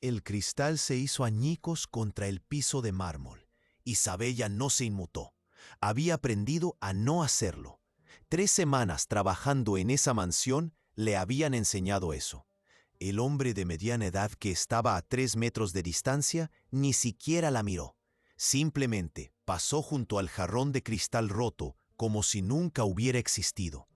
El cristal se hizo añicos contra el piso de mármol. Isabella no se inmutó. Había aprendido a no hacerlo. 3 semanas trabajando en esa mansión le habían enseñado eso. El hombre de mediana edad que estaba a 3 metros de distancia ni siquiera la miró. Simplemente pasó junto al jarrón de cristal roto como si nunca hubiera existido.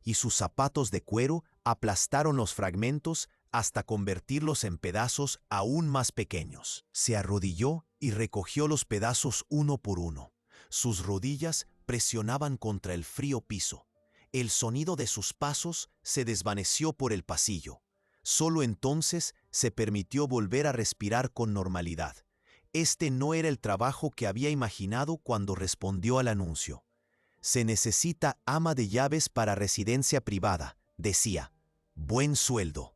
Y sus zapatos de cuero aplastaron los fragmentos hasta convertirlos en pedazos aún más pequeños. Se arrodilló y recogió los pedazos uno por uno. Sus rodillas presionaban contra el frío piso. El sonido de sus pasos se desvaneció por el pasillo. Solo entonces se permitió volver a respirar con normalidad. Este no era el trabajo que había imaginado cuando respondió al anuncio. Se necesita ama de llaves para residencia privada, decía. Buen sueldo.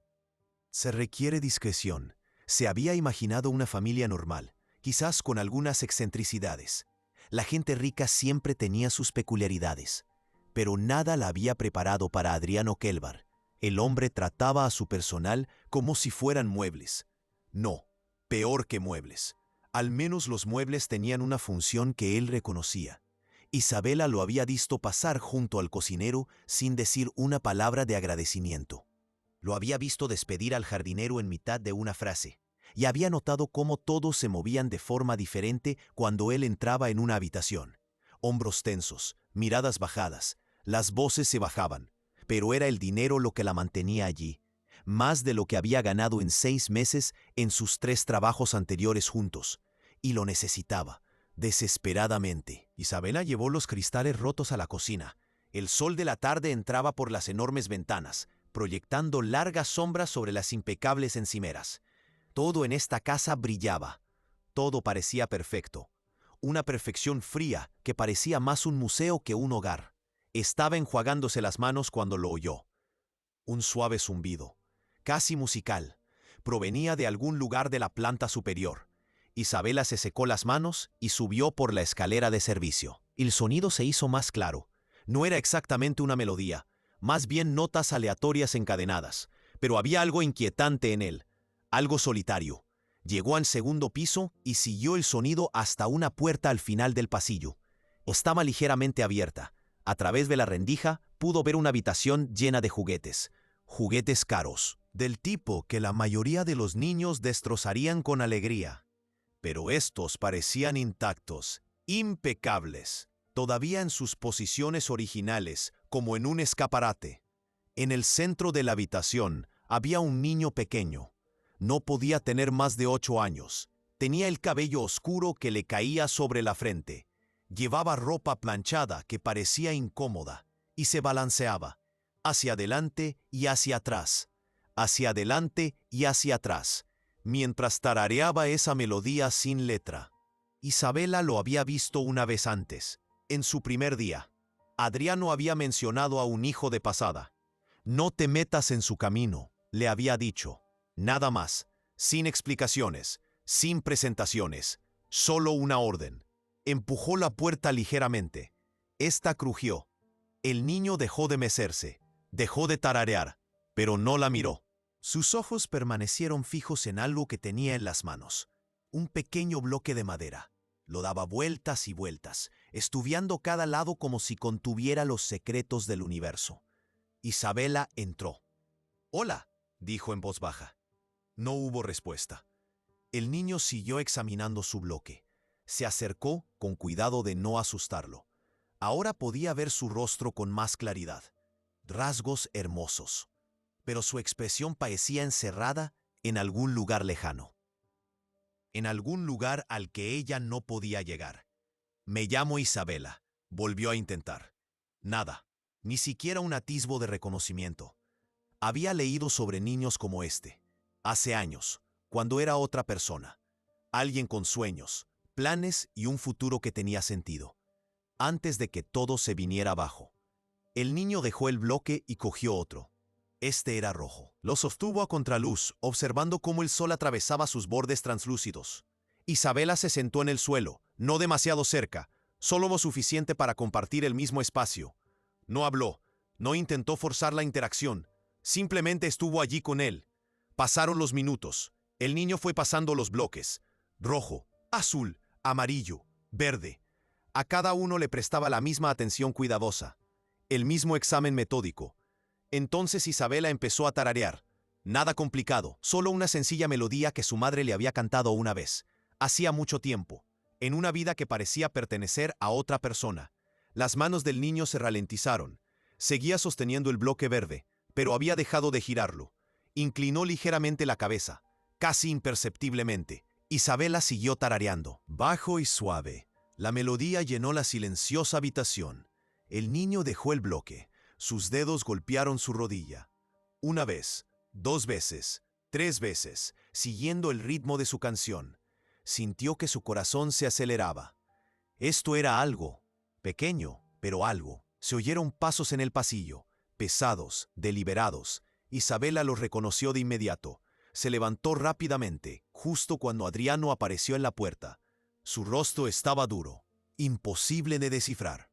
Se requiere discreción. Se había imaginado una familia normal, quizás con algunas excentricidades. La gente rica siempre tenía sus peculiaridades, pero nada la había preparado para Adriano Kelvar. El hombre trataba a su personal como si fueran muebles. No, peor que muebles. Al menos los muebles tenían una función que él reconocía. Isabela lo había visto pasar junto al cocinero sin decir una palabra de agradecimiento. Lo había visto despedir al jardinero en mitad de una frase, y había notado cómo todos se movían de forma diferente cuando él entraba en una habitación. Hombros tensos, miradas bajadas, las voces se bajaban, pero era el dinero lo que la mantenía allí, más de lo que había ganado en 6 meses en sus 3 trabajos anteriores juntos, y lo necesitaba, desesperadamente. Isabela llevó los cristales rotos a la cocina. El sol de la tarde entraba por las enormes ventanas, proyectando largas sombras sobre las impecables encimeras. Todo en esta casa brillaba. Todo parecía perfecto. Una perfección fría que parecía más un museo que un hogar. Estaba enjuagándose las manos cuando lo oyó. Un suave zumbido, casi musical, provenía de algún lugar de la planta superior. Isabela se secó las manos y subió por la escalera de servicio. El sonido se hizo más claro. No era exactamente una melodía, más bien notas aleatorias encadenadas, pero había algo inquietante en él, algo solitario. Llegó al segundo piso y siguió el sonido hasta una puerta al final del pasillo. Estaba ligeramente abierta. A través de la rendija pudo ver una habitación llena de juguetes. Juguetes caros, del tipo que la mayoría de los niños destrozarían con alegría. Pero estos parecían intactos, impecables, todavía en sus posiciones originales, como en un escaparate. En el centro de la habitación había un niño pequeño. No podía tener más de 8 años. Tenía el cabello oscuro que le caía sobre la frente. Llevaba ropa planchada que parecía incómoda y se balanceaba, hacia adelante y hacia atrás, hacia adelante y hacia atrás, mientras tarareaba esa melodía sin letra. Isabela lo había visto una vez antes, en su primer día. Adriano había mencionado a un hijo de pasada. No te metas en su camino, le había dicho. Nada más, sin explicaciones, sin presentaciones, solo una orden. Empujó la puerta ligeramente. Esta crujió. El niño dejó de mecerse, dejó de tararear, pero no la miró. Sus ojos permanecieron fijos en algo que tenía en las manos. Un pequeño bloque de madera. Lo daba vueltas y vueltas, estudiando cada lado como si contuviera los secretos del universo. Isabela entró. «Hola», dijo en voz baja. No hubo respuesta. El niño siguió examinando su bloque. Se acercó con cuidado de no asustarlo. Ahora podía ver su rostro con más claridad. Rasgos hermosos. Pero su expresión parecía encerrada en algún lugar lejano. En algún lugar al que ella no podía llegar. «Me llamo Isabela», volvió a intentar. Nada, ni siquiera un atisbo de reconocimiento. Había leído sobre niños como este, hace años, cuando era otra persona. Alguien con sueños, planes y un futuro que tenía sentido. Antes de que todo se viniera abajo. El niño dejó el bloque y cogió otro. Este era rojo. Lo sostuvo a contraluz, observando cómo el sol atravesaba sus bordes translúcidos. Isabela se sentó en el suelo, no demasiado cerca, solo lo suficiente para compartir el mismo espacio. No habló, no intentó forzar la interacción, simplemente estuvo allí con él. Pasaron los minutos. El niño fue pasando los bloques: rojo, azul, amarillo, verde. A cada uno le prestaba la misma atención cuidadosa, el mismo examen metódico. Entonces Isabela empezó a tararear. Nada complicado, solo una sencilla melodía que su madre le había cantado una vez, hacía mucho tiempo, en una vida que parecía pertenecer a otra persona. Las manos del niño se ralentizaron. Seguía sosteniendo el bloque verde, pero había dejado de girarlo. Inclinó ligeramente la cabeza, casi imperceptiblemente. Isabela siguió tarareando, bajo y suave. La melodía llenó la silenciosa habitación. El niño dejó el bloque. Sus dedos golpearon su rodilla. Una vez, 2 veces, 3 veces, siguiendo el ritmo de su canción. Sintió que su corazón se aceleraba. Esto era algo, pequeño, pero algo. Se oyeron pasos en el pasillo, pesados, deliberados. Isabela los reconoció de inmediato. Se levantó rápidamente, justo cuando Adriano apareció en la puerta. Su rostro estaba duro, imposible de descifrar.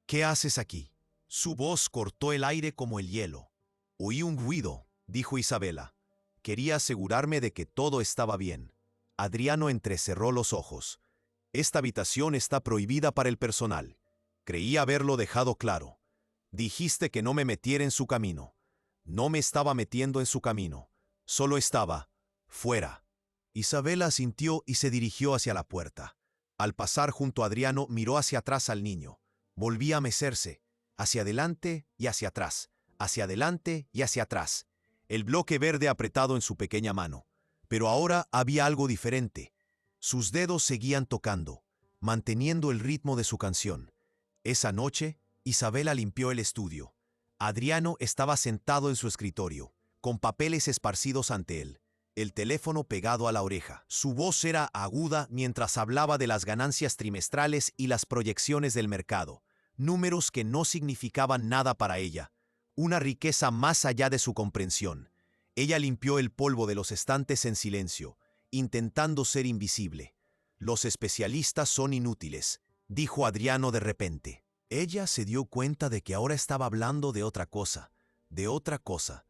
¿Qué haces aquí? Su voz cortó el aire como el hielo. Oí un ruido, dijo Isabela. Quería asegurarme de que todo estaba bien. Adriano entrecerró los ojos. Esta habitación está prohibida para el personal. Creí haberlo dejado claro. Dijiste que no me metiera en su camino. No me estaba metiendo en su camino. Solo estaba fuera. Isabela asintió y se dirigió hacia la puerta. Al pasar junto a Adriano, miró hacia atrás al niño. Volvía a mecerse, hacia adelante y hacia atrás, hacia adelante y hacia atrás. El bloque verde apretado en su pequeña mano. Pero ahora había algo diferente. Sus dedos seguían tocando, manteniendo el ritmo de su canción. Esa noche, Isabela limpió el estudio. Adriano estaba sentado en su escritorio, con papeles esparcidos ante él, el teléfono pegado a la oreja. Su voz era aguda mientras hablaba de las ganancias trimestrales y las proyecciones del mercado, números que no significaban nada para ella, una riqueza más allá de su comprensión. Ella limpió el polvo de los estantes en silencio, intentando ser invisible. Los especialistas son inútiles, dijo Adriano de repente. Ella se dio cuenta de que ahora estaba hablando de otra cosa, de otra cosa.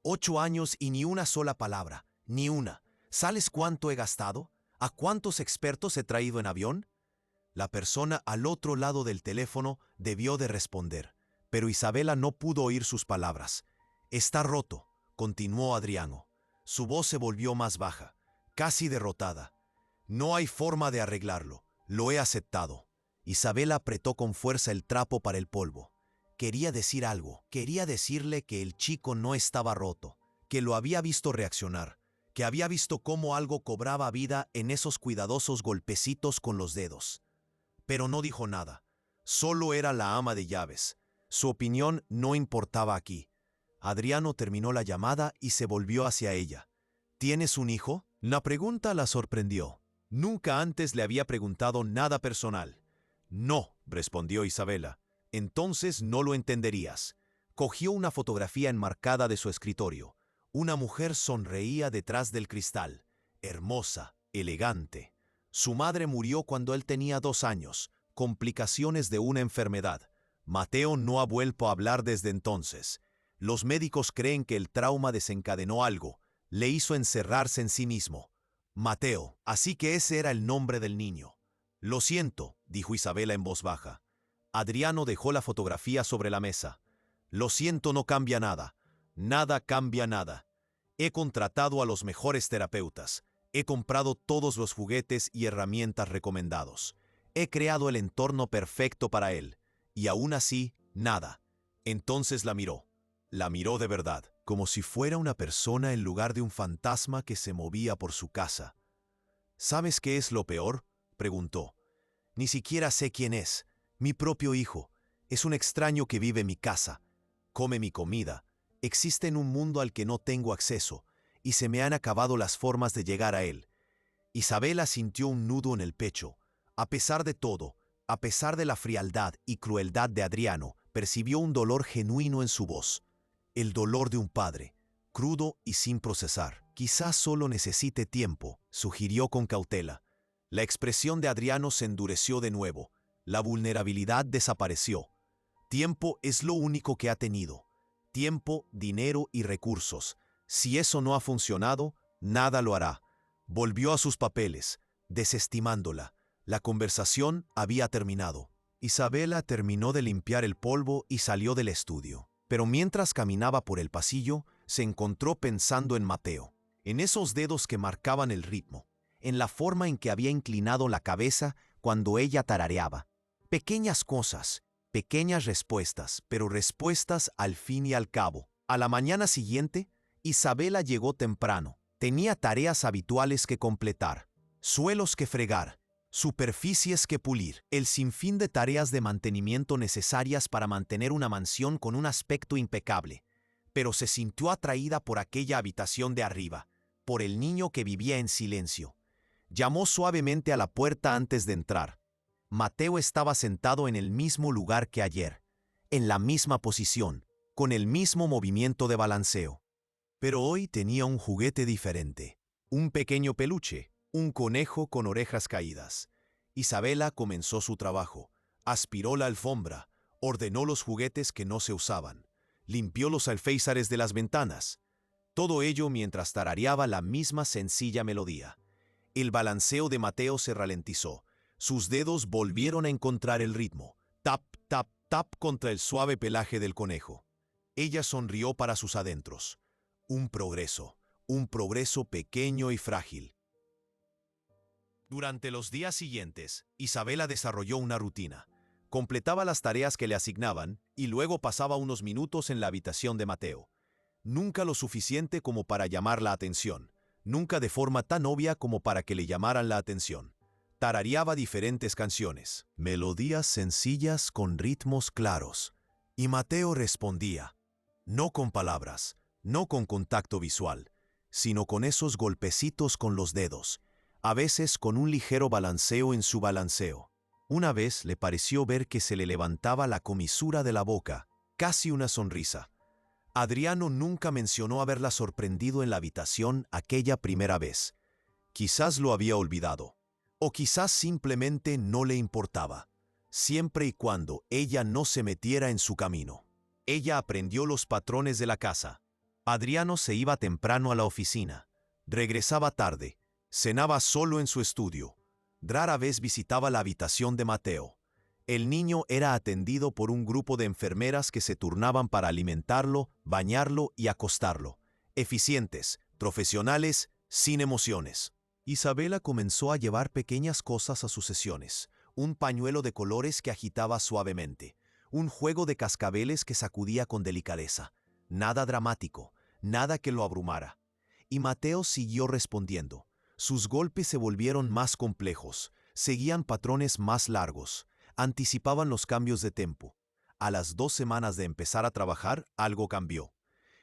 8 años y ni una sola palabra, ni una. ¿Sabes cuánto he gastado? ¿A cuántos expertos he traído en avión? La persona al otro lado del teléfono debió de responder, pero Isabela no pudo oír sus palabras. Está roto, continuó Adriano. Su voz se volvió más baja, casi derrotada. No hay forma de arreglarlo, lo he aceptado. Isabela apretó con fuerza el trapo para el polvo. Quería decir algo, quería decirle que el chico no estaba roto, que lo había visto reaccionar, que había visto cómo algo cobraba vida en esos cuidadosos golpecitos con los dedos. Pero no dijo nada, solo era la ama de llaves. Su opinión no importaba aquí. Adriano terminó la llamada y se volvió hacia ella. ¿Tienes un hijo? La pregunta la sorprendió. Nunca antes le había preguntado nada personal. No, respondió Isabela. Entonces no lo entenderías. Cogió una fotografía enmarcada de su escritorio. Una mujer sonreía detrás del cristal, hermosa, elegante. Su madre murió cuando él tenía 2 años, complicaciones de una enfermedad. Mateo no ha vuelto a hablar desde entonces. Los médicos creen que el trauma desencadenó algo, le hizo encerrarse en sí mismo. Mateo, así que ese era el nombre del niño. Lo siento, dijo Isabela en voz baja. Adriano dejó la fotografía sobre la mesa. Lo siento, no cambia nada. Nada cambia nada. He contratado a los mejores terapeutas. He comprado todos los juguetes y herramientas recomendados. He creado el entorno perfecto para él. Y aún así, nada. Entonces la miró. La miró de verdad, como si fuera una persona en lugar de un fantasma que se movía por su casa. ¿Sabes qué es lo peor?, preguntó. Ni siquiera sé quién es. Mi propio hijo. Es un extraño que vive en mi casa. Come mi comida. Existe en un mundo al que no tengo acceso, y se me han acabado las formas de llegar a él. Isabela sintió un nudo en el pecho. A pesar de todo, a pesar de la frialdad y crueldad de Adriano, percibió un dolor genuino en su voz. El dolor de un padre, crudo y sin procesar. Quizás solo necesite tiempo, sugirió con cautela. La expresión de Adriano se endureció de nuevo. La vulnerabilidad desapareció. Tiempo es lo único que ha tenido. Tiempo, dinero y recursos. Si eso no ha funcionado, nada lo hará. Volvió a sus papeles, desestimándola. La conversación había terminado. Isabela terminó de limpiar el polvo y salió del estudio. Pero mientras caminaba por el pasillo, se encontró pensando en Mateo, en esos dedos que marcaban el ritmo, en la forma en que había inclinado la cabeza cuando ella tarareaba. Pequeñas cosas, pequeñas respuestas, pero respuestas al fin y al cabo. A la mañana siguiente, Isabela llegó temprano. Tenía tareas habituales que completar, suelos que fregar, superficies que pulir, el sinfín de tareas de mantenimiento necesarias para mantener una mansión con un aspecto impecable. Pero se sintió atraída por aquella habitación de arriba, por el niño que vivía en silencio. Llamó suavemente a la puerta antes de entrar. Mateo estaba sentado en el mismo lugar que ayer, en la misma posición, con el mismo movimiento de balanceo. Pero hoy tenía un juguete diferente, un pequeño peluche, un conejo con orejas caídas. Isabela comenzó su trabajo, aspiró la alfombra, ordenó los juguetes que no se usaban, limpió los alféizares de las ventanas. Todo ello mientras tarareaba la misma sencilla melodía. El balanceo de Mateo se ralentizó. Sus dedos volvieron a encontrar el ritmo. Tap, tap, tap contra el suave pelaje del conejo. Ella sonrió para sus adentros. Un progreso pequeño y frágil. Durante los días siguientes, Isabela desarrolló una rutina. Completaba las tareas que le asignaban y luego pasaba unos minutos en la habitación de Mateo. Nunca lo suficiente como para llamar la atención, nunca de forma tan obvia como para que le llamaran la atención. Tarareaba diferentes canciones, melodías sencillas con ritmos claros, y Mateo respondía, no con palabras, no con contacto visual, sino con esos golpecitos con los dedos, a veces con un ligero balanceo en su balanceo. Una vez le pareció ver que se le levantaba la comisura de la boca, casi una sonrisa. Adriano nunca mencionó haberla sorprendido en la habitación aquella primera vez. Quizás lo había olvidado, o quizás simplemente no le importaba, siempre y cuando ella no se metiera en su camino. Ella aprendió los patrones de la casa. Adriano se iba temprano a la oficina, regresaba tarde, cenaba solo en su estudio. Rara vez visitaba la habitación de Mateo. El niño era atendido por un grupo de enfermeras que se turnaban para alimentarlo, bañarlo y acostarlo. Eficientes, profesionales, sin emociones. Isabela comenzó a llevar pequeñas cosas a sus sesiones. Un pañuelo de colores que agitaba suavemente. Un juego de cascabeles que sacudía con delicadeza. Nada dramático, nada que lo abrumara. Y Mateo siguió respondiendo. Sus golpes se volvieron más complejos, seguían patrones más largos, anticipaban los cambios de tempo. A las 2 semanas de empezar a trabajar, algo cambió.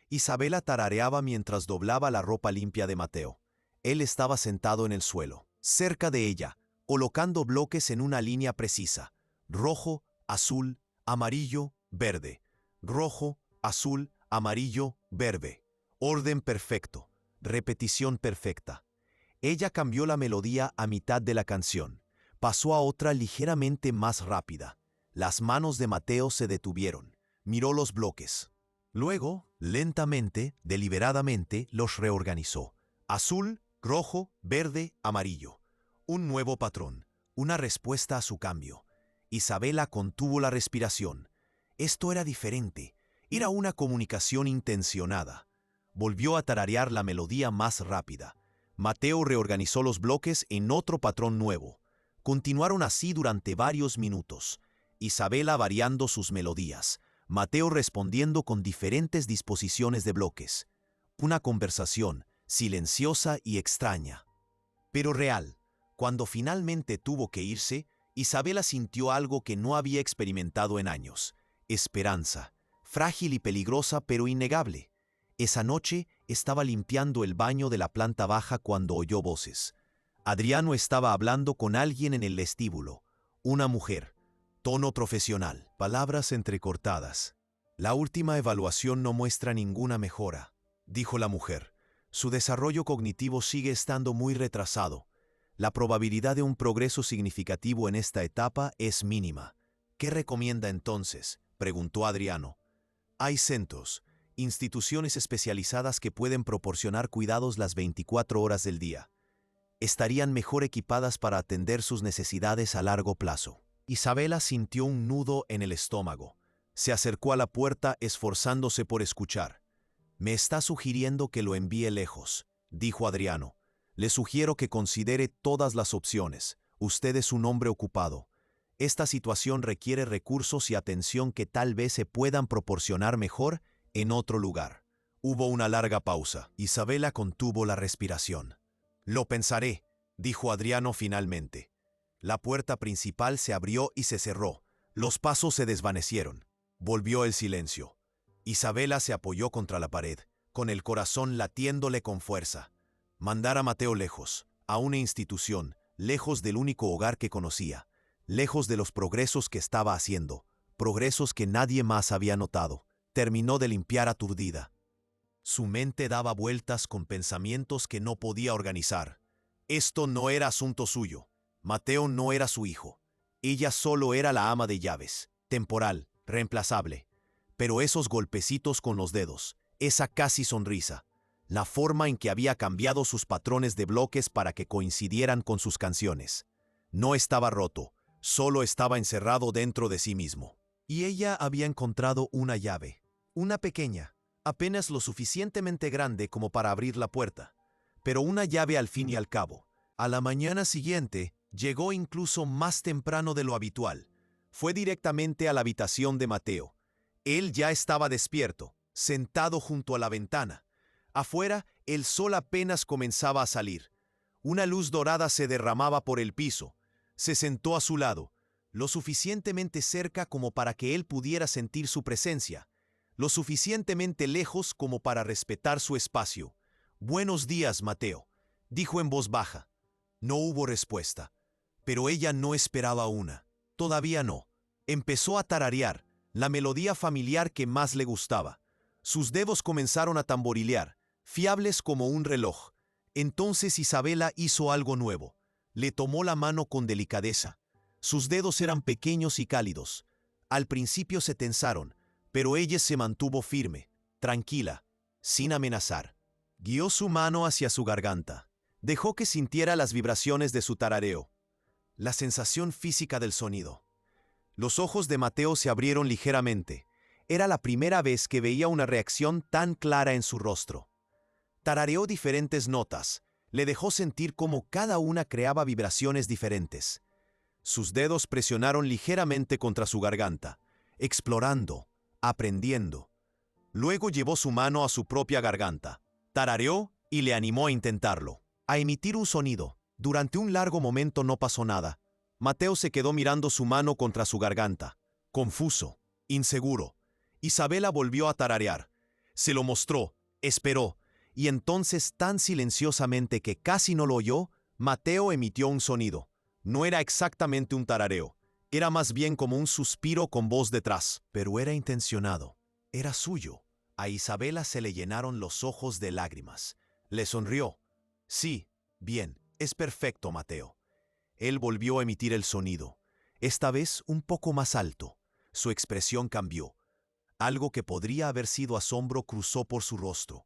Isabela tarareaba mientras doblaba la ropa limpia de Mateo. Él estaba sentado en el suelo, cerca de ella, colocando bloques en una línea precisa. Rojo, azul, amarillo, verde. Rojo, azul, amarillo, verde. Orden perfecto, repetición perfecta. Ella cambió la melodía a mitad de la canción. Pasó a otra ligeramente más rápida. Las manos de Mateo se detuvieron. Miró los bloques. Luego, lentamente, deliberadamente, los reorganizó. Azul, rojo, verde, amarillo. Un nuevo patrón, una respuesta a su cambio. Isabela contuvo la respiración. Esto era diferente. Era una comunicación intencionada. Volvió a tararear la melodía más rápida. Mateo reorganizó los bloques en otro patrón nuevo. Continuaron así durante varios minutos. Isabela variando sus melodías. Mateo respondiendo con diferentes disposiciones de bloques. Una conversación, silenciosa y extraña, pero real. Cuando finalmente tuvo que irse, Isabela sintió algo que no había experimentado en años. Esperanza, frágil y peligrosa pero innegable. Esa noche estaba limpiando el baño de la planta baja cuando oyó voces. Adriano estaba hablando con alguien en el vestíbulo. Una mujer. Tono profesional. Palabras entrecortadas. La última evaluación no muestra ninguna mejora, dijo la mujer. Su desarrollo cognitivo sigue estando muy retrasado. La probabilidad de un progreso significativo en esta etapa es mínima. ¿Qué recomienda entonces?, preguntó Adriano. Hay centros, instituciones especializadas que pueden proporcionar cuidados las 24 horas del día. estarían mejor equipadas para atender sus necesidades a largo plazo. Isabela sintió un nudo en el estómago. Se acercó a la puerta esforzándose por escuchar. «Me está sugiriendo que lo envíe lejos», dijo Adriano. «Le sugiero que considere todas las opciones. Usted es un hombre ocupado. Esta situación requiere recursos y atención que tal vez se puedan proporcionar mejor en otro lugar». Hubo una larga pausa. Isabela contuvo la respiración. «Lo pensaré», dijo Adriano finalmente. La puerta principal se abrió y se cerró. Los pasos se desvanecieron. Volvió el silencio. Isabela se apoyó contra la pared, con el corazón latiéndole con fuerza. Mandar a Mateo lejos, a una institución, lejos del único hogar que conocía, lejos de los progresos que estaba haciendo, progresos que nadie más había notado. Terminó de limpiar aturdida. Su mente daba vueltas con pensamientos que no podía organizar. Esto no era asunto suyo. Mateo no era su hijo. Ella solo era la ama de llaves, temporal, reemplazable. Pero esos golpecitos con los dedos, esa casi sonrisa, la forma en que había cambiado sus patrones de bloques para que coincidieran con sus canciones. No estaba roto, solo estaba encerrado dentro de sí mismo. Y ella había encontrado una llave, una pequeña, apenas lo suficientemente grande como para abrir la puerta, pero una llave al fin y al cabo. A la mañana siguiente, llegó incluso más temprano de lo habitual. Fue directamente a la habitación de Mateo. Él ya estaba despierto, sentado junto a la ventana. Afuera, el sol apenas comenzaba a salir. Una luz dorada se derramaba por el piso. Se sentó a su lado, lo suficientemente cerca como para que él pudiera sentir su presencia, lo suficientemente lejos como para respetar su espacio. «Buenos días, Mateo», dijo en voz baja. No hubo respuesta, pero ella no esperaba una. Todavía no. Empezó a tararear la melodía familiar que más le gustaba. Sus dedos comenzaron a tamborilear, fiables como un reloj. Entonces Isabela hizo algo nuevo. Le tomó la mano con delicadeza. Sus dedos eran pequeños y cálidos. Al principio se tensaron, pero ella se mantuvo firme, tranquila, sin amenazar. Guió su mano hacia su garganta. Dejó que sintiera las vibraciones de su tarareo, la sensación física del sonido. Los ojos de Mateo se abrieron ligeramente. Era la primera vez que veía una reacción tan clara en su rostro. Tarareó diferentes notas. Le dejó sentir cómo cada una creaba vibraciones diferentes. Sus dedos presionaron ligeramente contra su garganta, explorando, aprendiendo. Luego llevó su mano a su propia garganta. Tarareó y le animó a intentarlo, a emitir un sonido. Durante un largo momento no pasó nada. Mateo se quedó mirando su mano contra su garganta, confuso, inseguro. Isabela volvió a tararear. Se lo mostró, esperó, y entonces, tan silenciosamente que casi no lo oyó, Mateo emitió un sonido. No era exactamente un tarareo, era más bien como un suspiro con voz detrás, pero era intencionado, era suyo. A Isabela se le llenaron los ojos de lágrimas. Le sonrió. «Sí, bien, es perfecto, Mateo». Él volvió a emitir el sonido, esta vez un poco más alto. Su expresión cambió. Algo que podría haber sido asombro cruzó por su rostro.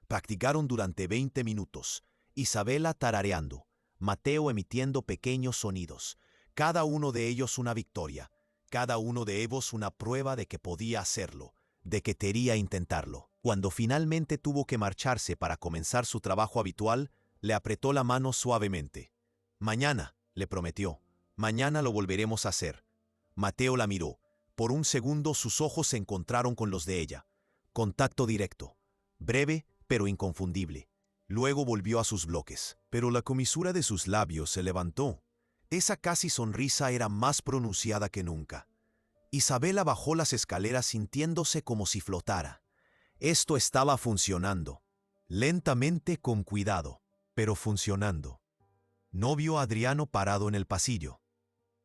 Practicaron durante 20 minutos, Isabela tarareando, Mateo emitiendo pequeños sonidos, cada uno de ellos una victoria, cada uno de ellos una prueba de que podía hacerlo, de que quería intentarlo. Cuando finalmente tuvo que marcharse para comenzar su trabajo habitual, le apretó la mano suavemente. «Mañana», le prometió, «mañana lo volveremos a hacer». Mateo la miró. Por un segundo sus ojos se encontraron con los de ella. Contacto directo, breve pero inconfundible. Luego volvió a sus bloques, pero la comisura de sus labios se levantó. Esa casi sonrisa era más pronunciada que nunca. Isabela bajó las escaleras sintiéndose como si flotara. Esto estaba funcionando. Lentamente, con cuidado, pero funcionando. No vio a Adriano parado en el pasillo.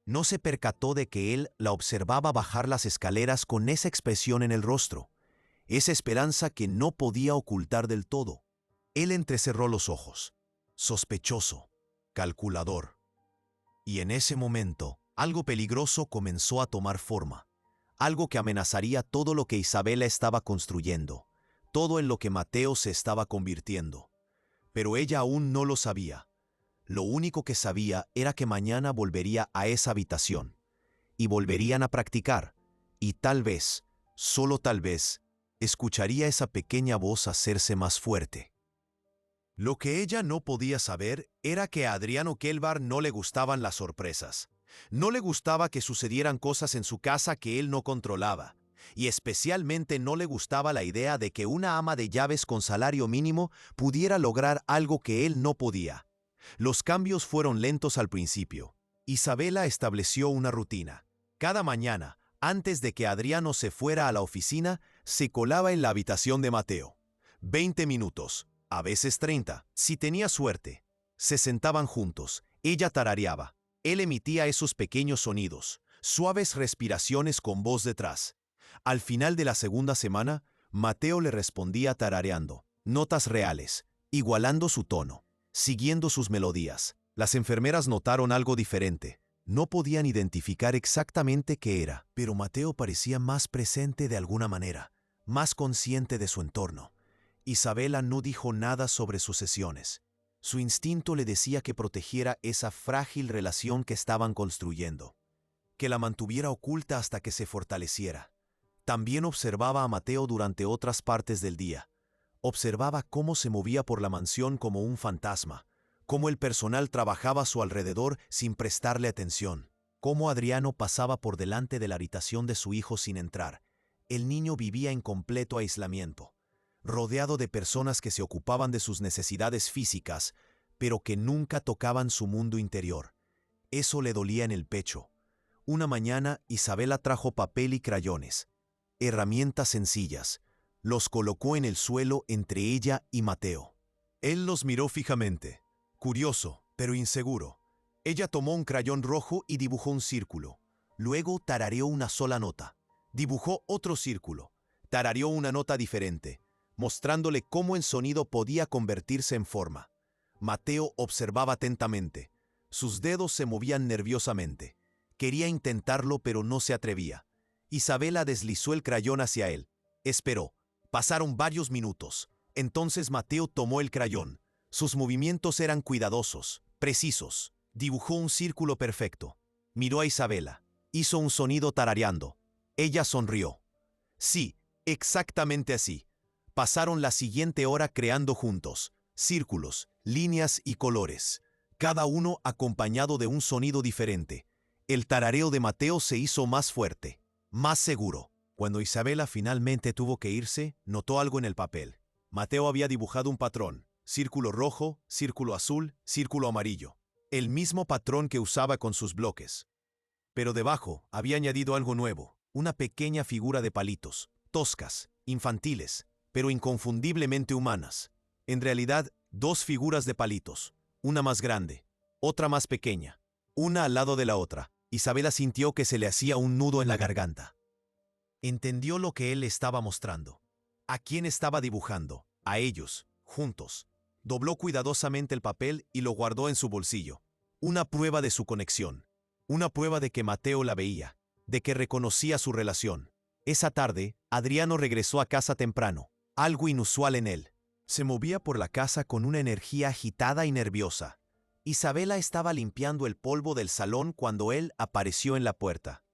No se percató de que él la observaba bajar las escaleras con esa expresión en el rostro, esa esperanza que no podía ocultar del todo. Él entrecerró los ojos, sospechoso, calculador. Y en ese momento, algo peligroso comenzó a tomar forma, algo que amenazaría todo lo que Isabela estaba construyendo, todo en lo que Mateo se estaba convirtiendo. Pero ella aún no lo sabía. Lo único que sabía era que mañana volvería a esa habitación. Y volverían a practicar. Y tal vez, solo tal vez, escucharía esa pequeña voz hacerse más fuerte. Lo que ella no podía saber era que a Adriano Kelvar no le gustaban las sorpresas. No le gustaba que sucedieran cosas en su casa que él no controlaba. Y especialmente no le gustaba la idea de que una ama de llaves con salario mínimo pudiera lograr algo que él no podía. Los cambios fueron lentos al principio. Isabela estableció una rutina. Cada mañana, antes de que Adriano se fuera a la oficina, se colaba en la habitación de Mateo. 20 minutos, a veces 30, si tenía suerte. Se sentaban juntos, ella tarareaba. Él emitía esos pequeños sonidos, suaves respiraciones con voz detrás. Al final de la segunda semana, Mateo le respondía tarareando, notas reales, igualando su tono, siguiendo sus melodías. Las enfermeras notaron algo diferente. No podían identificar exactamente qué era, pero Mateo parecía más presente de alguna manera, más consciente de su entorno. Isabela no dijo nada sobre sus sesiones. Su instinto le decía que protegiera esa frágil relación que estaban construyendo, que la mantuviera oculta hasta que se fortaleciera. También observaba a Mateo durante otras partes del día. Observaba cómo se movía por la mansión como un fantasma, cómo el personal trabajaba a su alrededor sin prestarle atención, cómo Adriano pasaba por delante de la habitación de su hijo sin entrar. El niño vivía en completo aislamiento, rodeado de personas que se ocupaban de sus necesidades físicas, pero que nunca tocaban su mundo interior. Eso le dolía en el pecho. Una mañana Isabela trajo papel y crayones, herramientas sencillas. Los colocó en el suelo entre ella y Mateo. Él los miró fijamente, curioso, pero inseguro. Ella tomó un crayón rojo y dibujó un círculo. Luego tarareó una sola nota. Dibujó otro círculo. Tarareó una nota diferente, mostrándole cómo el sonido podía convertirse en forma. Mateo observaba atentamente. Sus dedos se movían nerviosamente. Quería intentarlo, pero no se atrevía. Isabela deslizó el crayón hacia él. Esperó. Pasaron varios minutos. Entonces Mateo tomó el crayón. Sus movimientos eran cuidadosos, precisos. Dibujó un círculo perfecto. Miró a Isabela. Hizo un sonido tarareando. Ella sonrió. Sí, exactamente así. Pasaron la siguiente hora creando juntos, círculos, líneas y colores, cada uno acompañado de un sonido diferente. El tarareo de Mateo se hizo más fuerte, más seguro. Cuando Isabela finalmente tuvo que irse, notó algo en el papel. Mateo había dibujado un patrón, círculo rojo, círculo azul, círculo amarillo. El mismo patrón que usaba con sus bloques. Pero debajo había añadido algo nuevo, una pequeña figura de palitos, toscas, infantiles, pero inconfundiblemente humanas. En realidad, dos figuras de palitos, una más grande, otra más pequeña, una al lado de la otra. Isabela sintió que se le hacía un nudo en la garganta. Entendió lo que él estaba mostrando. ¿A quién estaba dibujando? A ellos, juntos. Dobló cuidadosamente el papel y lo guardó en su bolsillo. Una prueba de su conexión. Una prueba de que Mateo la veía, de que reconocía su relación. Esa tarde, Adriano regresó a casa temprano. Algo inusual en él. Se movía por la casa con una energía agitada y nerviosa. Isabela estaba limpiando el polvo del salón cuando él apareció en la puerta.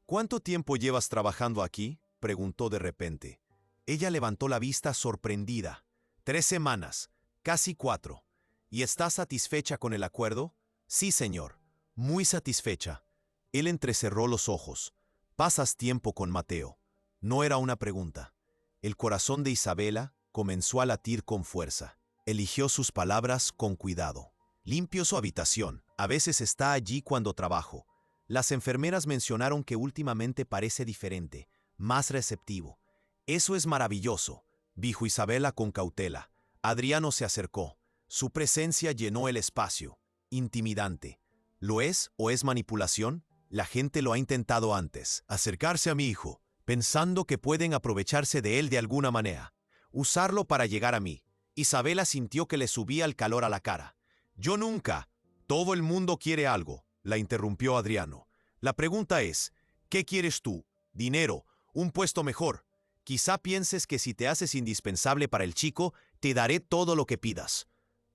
¿Cuánto tiempo llevas trabajando aquí?, preguntó de repente. Ella levantó la vista sorprendida. 3 semanas, casi 4. ¿Y estás satisfecha con el acuerdo? Sí, señor. Muy satisfecha. Él entrecerró los ojos. ¿Pasas tiempo con Mateo? No era una pregunta. El corazón de Isabela comenzó a latir con fuerza. Eligió sus palabras con cuidado. Limpio su habitación. A veces está allí cuando trabajo. Las enfermeras mencionaron que últimamente parece diferente, más receptivo. Eso es maravilloso, dijo Isabela con cautela. Adriano se acercó. Su presencia llenó el espacio. Intimidante. ¿Lo es o es manipulación? La gente lo ha intentado antes. Acercarse a mi hijo, pensando que pueden aprovecharse de él de alguna manera. Usarlo para llegar a mí. Isabela sintió que le subía el calor a la cara. Yo nunca. Todo el mundo quiere algo, la interrumpió Adriano. La pregunta es, ¿qué quieres tú? ¿Dinero? ¿Un puesto mejor? Quizá pienses que si te haces indispensable para el chico, te daré todo lo que pidas.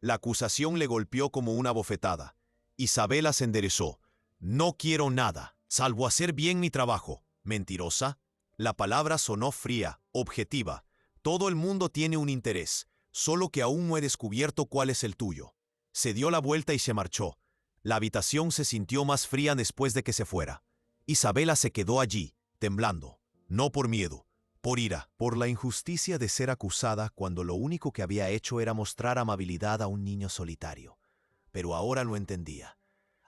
La acusación le golpeó como una bofetada. Isabela se enderezó. No quiero nada, salvo hacer bien mi trabajo. ¿Mentirosa? La palabra sonó fría, objetiva. Todo el mundo tiene un interés, solo que aún no he descubierto cuál es el tuyo. Se dio la vuelta y se marchó. La habitación se sintió más fría después de que se fuera. Isabela se quedó allí, temblando, no por miedo, por ira, por la injusticia de ser acusada cuando lo único que había hecho era mostrar amabilidad a un niño solitario. Pero ahora lo entendía.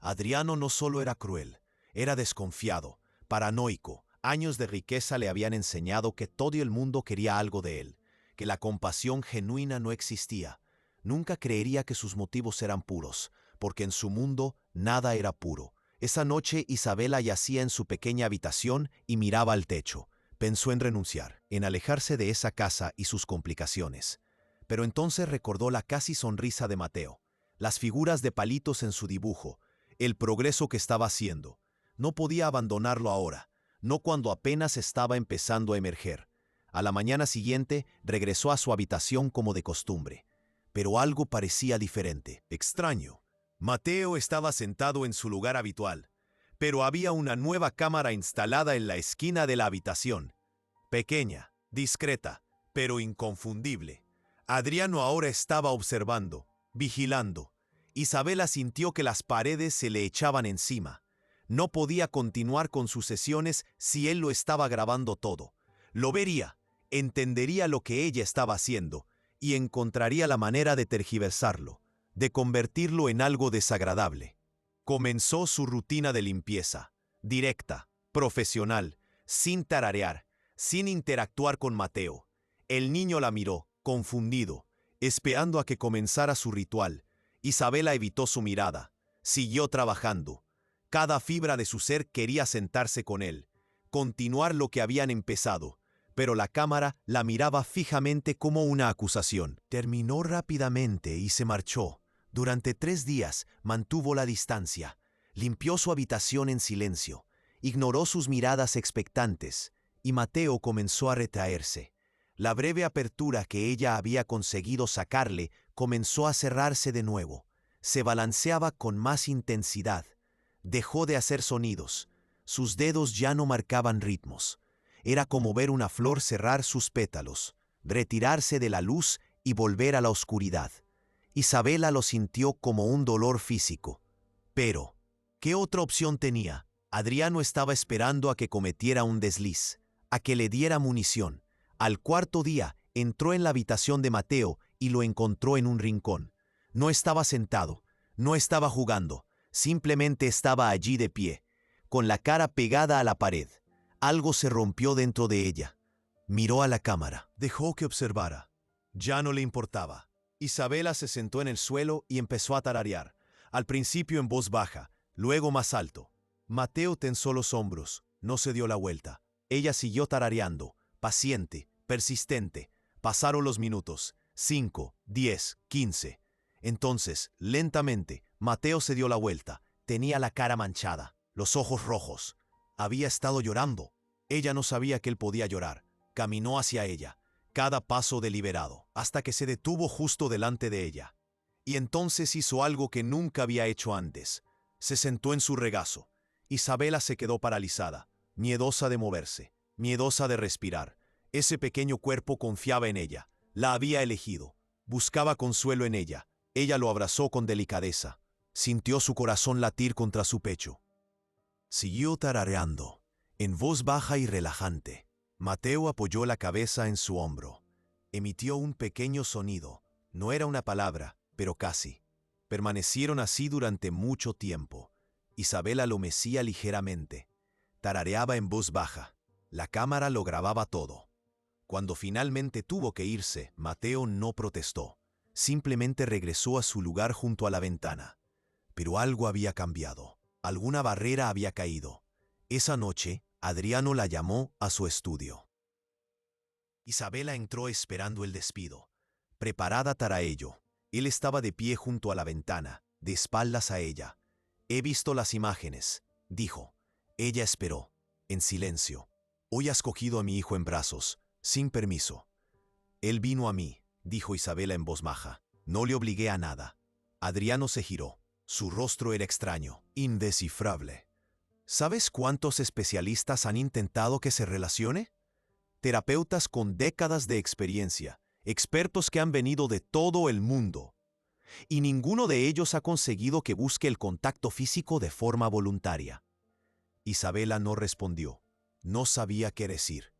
Adriano no solo era cruel, era desconfiado, paranoico. Años de riqueza le habían enseñado que todo el mundo quería algo de él, que la compasión genuina no existía. Nunca creería que sus motivos eran puros, porque en su mundo nada era puro. Esa noche Isabela yacía en su pequeña habitación y miraba al techo. Pensó en renunciar, en alejarse de esa casa y sus complicaciones. Pero entonces recordó la casi sonrisa de Mateo, las figuras de palitos en su dibujo, el progreso que estaba haciendo. No podía abandonarlo ahora, no cuando apenas estaba empezando a emerger. A la mañana siguiente regresó a su habitación como de costumbre. Pero algo parecía diferente, extraño. Mateo estaba sentado en su lugar habitual, pero había una nueva cámara instalada en la esquina de la habitación. Pequeña, discreta, pero inconfundible. Adriano ahora estaba observando, vigilando. Isabela sintió que las paredes se le echaban encima. No podía continuar con sus sesiones si él lo estaba grabando todo. Lo vería, entendería lo que ella estaba haciendo y encontraría la manera de tergiversarlo, de convertirlo en algo desagradable. Comenzó su rutina de limpieza, directa, profesional, sin tararear, sin interactuar con Mateo. El niño la miró, confundido, esperando a que comenzara su ritual. Isabela evitó su mirada, siguió trabajando. Cada fibra de su ser quería sentarse con él, continuar lo que habían empezado, pero la cámara la miraba fijamente como una acusación. Terminó rápidamente y se marchó. Durante 3 días mantuvo la distancia, limpió su habitación en silencio, ignoró sus miradas expectantes, y Mateo comenzó a retraerse. La breve apertura que ella había conseguido sacarle comenzó a cerrarse de nuevo. Se balanceaba con más intensidad. Dejó de hacer sonidos. Sus dedos ya no marcaban ritmos. Era como ver una flor cerrar sus pétalos, retirarse de la luz y volver a la oscuridad. Isabela lo sintió como un dolor físico. Pero, ¿qué otra opción tenía? Adriano estaba esperando a que cometiera un desliz, a que le diera munición. Al 4.º día, entró en la habitación de Mateo y lo encontró en un rincón. No estaba sentado, no estaba jugando, simplemente estaba allí de pie, con la cara pegada a la pared. Algo se rompió dentro de ella. Miró a la cámara, dejó que observara. Ya no le importaba. Isabela se sentó en el suelo y empezó a tararear, al principio en voz baja, luego más alto. Mateo tensó los hombros, no se dio la vuelta. Ella siguió tarareando, paciente, persistente. Pasaron los minutos, 5, 10, 15. Entonces, lentamente, Mateo se dio la vuelta. Tenía la cara manchada, los ojos rojos. Había estado llorando. Ella no sabía que él podía llorar. Caminó hacia ella, cada paso deliberado, hasta que se detuvo justo delante de ella. Y entonces hizo algo que nunca había hecho antes. Se sentó en su regazo. Isabela se quedó paralizada, miedosa de moverse, miedosa de respirar. Ese pequeño cuerpo confiaba en ella, la había elegido, buscaba consuelo en ella. Ella lo abrazó con delicadeza. Sintió su corazón latir contra su pecho. Siguió tarareando, en voz baja y relajante. Mateo apoyó la cabeza en su hombro. Emitió un pequeño sonido. No era una palabra, pero casi. Permanecieron así durante mucho tiempo. Isabela lo mecía ligeramente. Tarareaba en voz baja. La cámara lo grababa todo. Cuando finalmente tuvo que irse, Mateo no protestó. Simplemente regresó a su lugar junto a la ventana. Pero algo había cambiado. Alguna barrera había caído. Esa noche, Adriano la llamó a su estudio. Isabela entró esperando el despido, preparada para ello. Él estaba de pie junto a la ventana, de espaldas a ella. «He visto las imágenes», dijo. Ella esperó, en silencio. «Hoy has cogido a mi hijo en brazos, sin permiso». «Él vino a mí», dijo Isabela en voz baja. No le obligué a nada. Adriano se giró. Su rostro era extraño, indescifrable. ¿Sabes cuántos especialistas han intentado que se relacione? Terapeutas con décadas de experiencia, expertos que han venido de todo el mundo. Y ninguno de ellos ha conseguido que busque el contacto físico de forma voluntaria. Isabela no respondió. No sabía qué decir.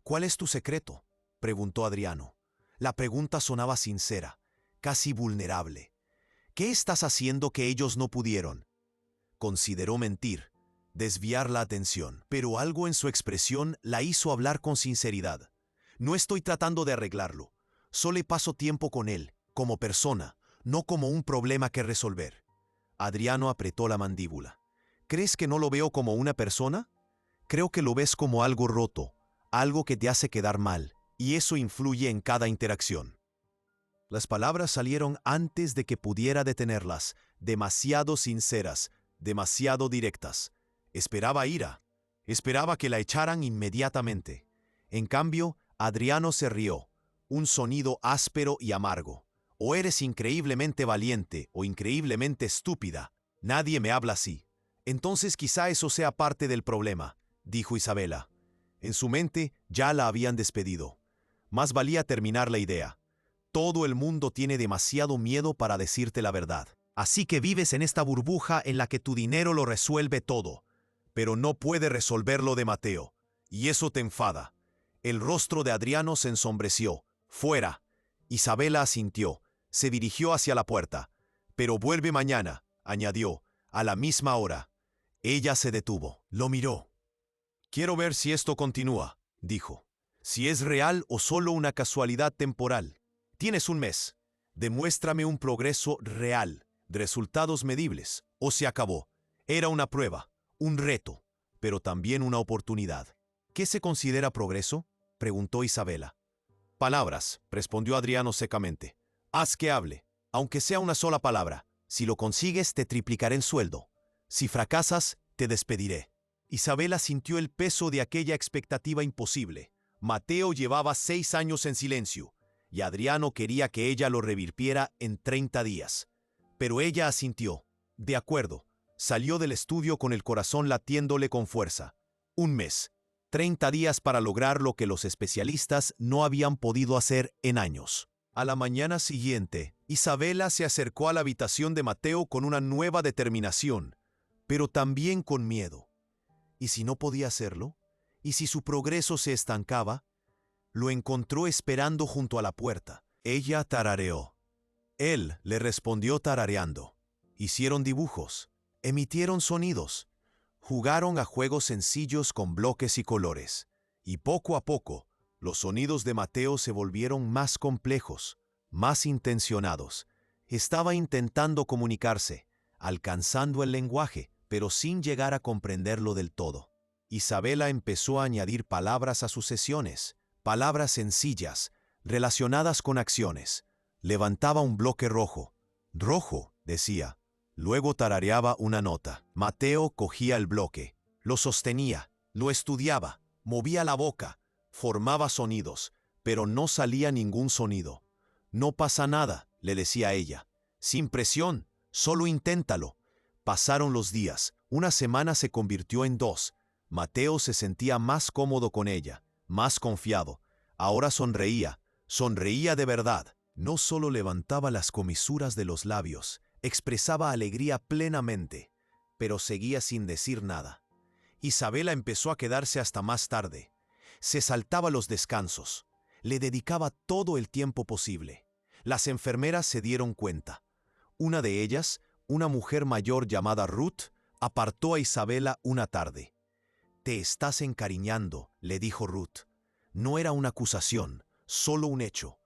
¿Cuál es tu secreto?, preguntó Adriano. La pregunta sonaba sincera, casi vulnerable. ¿Qué estás haciendo que ellos no pudieron? Consideró mentir, desviar la atención, pero algo en su expresión la hizo hablar con sinceridad. No estoy tratando de arreglarlo. Solo paso tiempo con él, como persona, no como un problema que resolver. Adriano apretó la mandíbula. ¿Crees que no lo veo como una persona? Creo que lo ves como algo roto, algo que te hace quedar mal, y eso influye en cada interacción. Las palabras salieron antes de que pudiera detenerlas, demasiado sinceras, demasiado directas. Esperaba ira. Esperaba que la echaran inmediatamente. En cambio, Adriano se rió, un sonido áspero y amargo. O eres increíblemente valiente o increíblemente estúpida. Nadie me habla así. Entonces quizá eso sea parte del problema, dijo Isabela. En su mente ya la habían despedido. Más valía terminar la idea. Todo el mundo tiene demasiado miedo para decirte la verdad. Así que vives en esta burbuja en la que tu dinero lo resuelve todo. Pero no puede resolverlo de Mateo. Y eso te enfada. El rostro de Adriano se ensombreció. Fuera. Isabela asintió. Se dirigió hacia la puerta. Pero vuelve mañana, añadió, a la misma hora. Ella se detuvo. Lo miró. Quiero ver si esto continúa, dijo. Si es real o solo una casualidad temporal. Tienes un mes. Demuéstrame un progreso real, de resultados medibles, o se acabó. Era una prueba, un reto, pero también una oportunidad. ¿Qué se considera progreso?, preguntó Isabela. Palabras, respondió Adriano secamente. Haz que hable, aunque sea una sola palabra. Si lo consigues, te triplicaré el sueldo. Si fracasas, te despediré. Isabela sintió el peso de aquella expectativa imposible. Mateo llevaba 6 años en silencio, y Adriano quería que ella lo revirtiera en 30 días. Pero ella asintió. De acuerdo. Salió del estudio con el corazón latiéndole con fuerza. Un mes. 30 días para lograr lo que los especialistas no habían podido hacer en años. A la mañana siguiente, Isabela se acercó a la habitación de Mateo con una nueva determinación, pero también con miedo. ¿Y si no podía hacerlo? ¿Y si su progreso se estancaba? Lo encontró esperando junto a la puerta. Ella tarareó. Él le respondió tarareando. Hicieron dibujos, emitieron sonidos, jugaron a juegos sencillos con bloques y colores. Y poco a poco, los sonidos de Mateo se volvieron más complejos, más intencionados. Estaba intentando comunicarse, alcanzando el lenguaje, pero sin llegar a comprenderlo del todo. Isabela empezó a añadir palabras a sus sesiones, palabras sencillas, relacionadas con acciones. Levantaba un bloque rojo. Rojo, decía. Luego tarareaba una nota. Mateo cogía el bloque, lo sostenía, lo estudiaba, movía la boca, formaba sonidos, pero no salía ningún sonido. No pasa nada, le decía ella. Sin presión, solo inténtalo. Pasaron los días. Una semana se convirtió en 2. Mateo se sentía más cómodo con ella, más confiado. Ahora sonreía, sonreía de verdad. No solo levantaba las comisuras de los labios, expresaba alegría plenamente, pero seguía sin decir nada. Isabela empezó a quedarse hasta más tarde. Se saltaba los descansos. Le dedicaba todo el tiempo posible. Las enfermeras se dieron cuenta. Una de ellas, una mujer mayor llamada Ruth, apartó a Isabela una tarde. «Te estás encariñando», le dijo Ruth. No era una acusación, solo un hecho.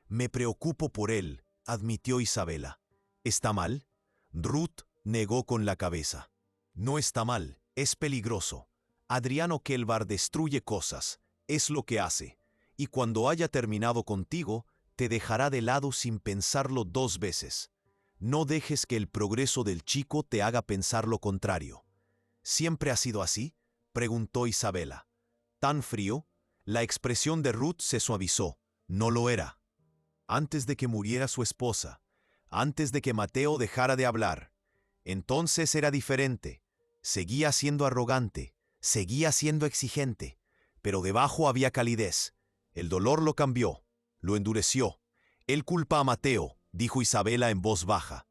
«Me preocupo por él», admitió Isabela. «¿Está mal?». Ruth negó con la cabeza. «No está mal, es peligroso. Adriano Kelvar destruye cosas, es lo que hace. Y cuando haya terminado contigo, te dejará de lado sin pensarlo 2 veces. No dejes que el progreso del chico te haga pensar lo contrario». «¿Siempre ha sido así?», preguntó Isabela. ¿Tan frío? La expresión de Ruth se suavizó. No lo era. antes de que muriera su esposa, antes de que Mateo dejara de hablar. Entonces era diferente. Seguía siendo arrogante, seguía siendo exigente, pero debajo había calidez. El dolor lo cambió, lo endureció. Él culpa a Mateo, dijo Isabela en voz baja.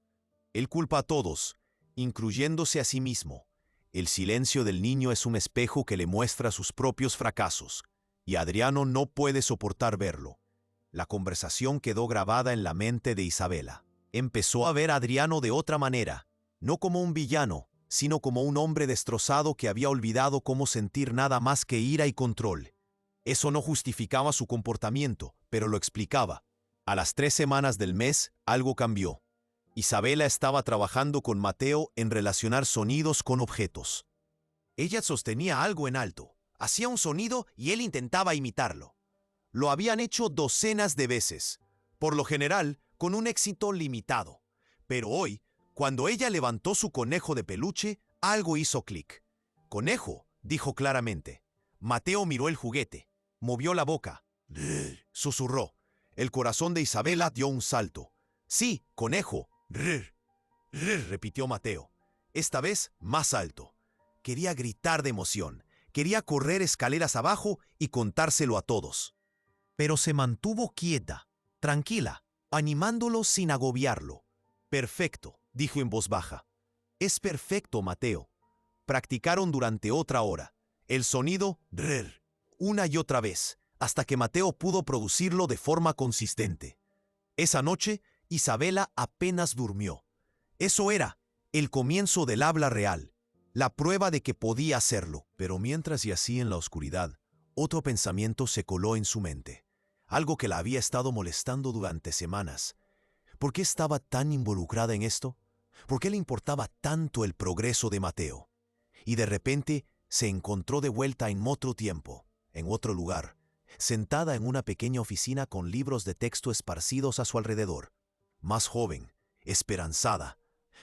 Él culpa a todos, incluyéndose a sí mismo. El silencio del niño es un espejo que le muestra sus propios fracasos, y Adriano no puede soportar verlo. La conversación quedó grabada en la mente de Isabela. Empezó a ver a Adriano de otra manera, no como un villano, sino como un hombre destrozado que había olvidado cómo sentir nada más que ira y control. Eso no justificaba su comportamiento, pero lo explicaba. A las 3 semanas del mes, algo cambió. Isabela estaba trabajando con Mateo en relacionar sonidos con objetos. Ella sostenía algo en alto, hacía un sonido y él intentaba imitarlo. Lo habían hecho docenas de veces, por lo general con un éxito limitado. Pero hoy, cuando ella levantó su conejo de peluche, algo hizo clic. «Conejo», dijo claramente. Mateo miró el juguete, movió la boca. Susurró. El corazón de Isabela dio un salto. «Sí, conejo». Repitió Mateo. Esta vez más alto. Quería gritar de emoción. Quería correr escaleras abajo y contárselo a todos. Pero se mantuvo quieta, tranquila, animándolo sin agobiarlo. «Perfecto», dijo en voz baja. «Es perfecto, Mateo». Practicaron durante otra hora. El sonido una y otra vez, hasta que Mateo pudo producirlo de forma consistente. Esa noche, Isabela apenas durmió. Eso era el comienzo del habla real, la prueba de que podía hacerlo. Pero mientras yacía en la oscuridad, otro pensamiento se coló en su mente. Algo que la había estado molestando durante semanas. ¿Por qué estaba tan involucrada en esto? ¿Por qué le importaba tanto el progreso de Mateo? Y de repente se encontró de vuelta en otro tiempo, en otro lugar, sentada en una pequeña oficina con libros de texto esparcidos a su alrededor. Más joven, esperanzada,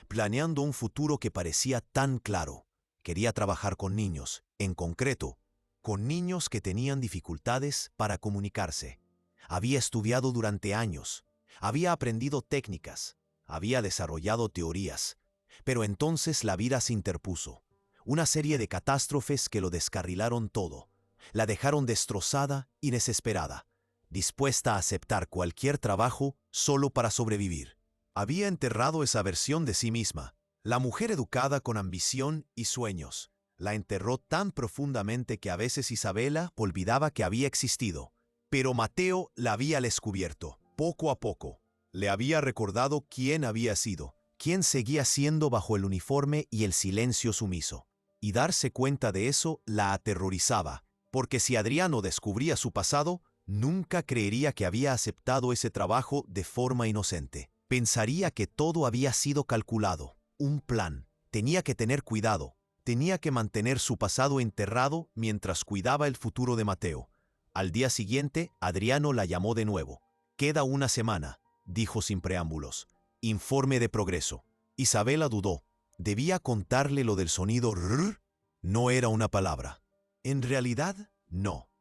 planeando un futuro que parecía tan claro. Quería trabajar con niños, en concreto, con niños que tenían dificultades para comunicarse. Había estudiado durante años, había aprendido técnicas, había desarrollado teorías, pero entonces la vida se interpuso. Una serie de catástrofes que lo descarrilaron todo. La dejaron destrozada y desesperada, dispuesta a aceptar cualquier trabajo solo para sobrevivir. Había enterrado esa versión de sí misma, la mujer educada con ambición y sueños. La enterró tan profundamente que a veces Isabela olvidaba que había existido. Pero Mateo la había descubierto, poco a poco. Le había recordado quién había sido, quién seguía siendo bajo el uniforme y el silencio sumiso. Y darse cuenta de eso la aterrorizaba, porque si Adriano descubría su pasado, nunca creería que había aceptado ese trabajo de forma inocente. Pensaría que todo había sido calculado, un plan. Tenía que tener cuidado, tenía que mantener su pasado enterrado mientras cuidaba el futuro de Mateo. Al día siguiente, Adriano la llamó de nuevo. «Queda una semana», dijo sin preámbulos. «Informe de progreso». Isabela dudó. ¿Debía contarle lo del sonido rrr? No era una palabra. En realidad, no.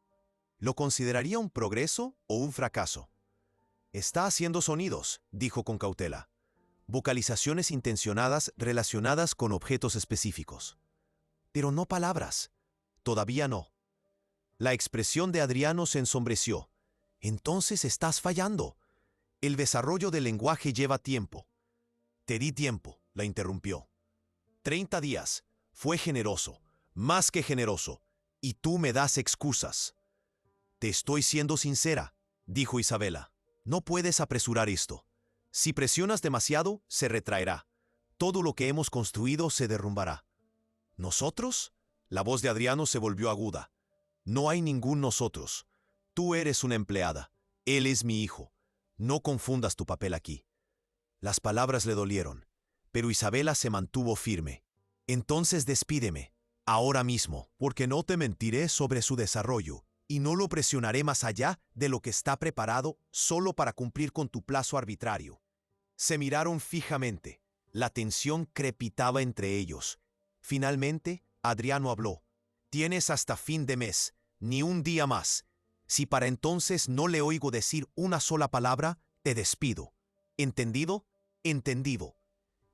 ¿Lo consideraría un progreso o un fracaso? «Está haciendo sonidos», dijo con cautela. «Vocalizaciones intencionadas relacionadas con objetos específicos». «Pero no palabras». «Todavía no». La expresión de Adriano se ensombreció. «Entonces estás fallando. El desarrollo del lenguaje lleva tiempo». «Te di tiempo», la interrumpió. 30 días. Fue generoso, más que generoso. Y tú me das excusas. «Te estoy siendo sincera», dijo Isabela. «No puedes apresurar esto. Si presionas demasiado, se retraerá. Todo lo que hemos construido se derrumbará». «¿Nosotros?» La voz de Adriano se volvió aguda. «No hay ningún nosotros. Tú eres una empleada. Él es mi hijo. No confundas tu papel aquí». Las palabras le dolieron, pero Isabela se mantuvo firme. «Entonces despídeme, ahora mismo, porque no te mentiré sobre su desarrollo y no lo presionaré más allá de lo que está preparado solo para cumplir con tu plazo arbitrario». Se miraron fijamente. La tensión crepitaba entre ellos. Finalmente, Adriano habló. «Tienes hasta fin de mes, ni un día más. Si para entonces no le oigo decir una sola palabra, Te despido. ¿Entendido? Entendido.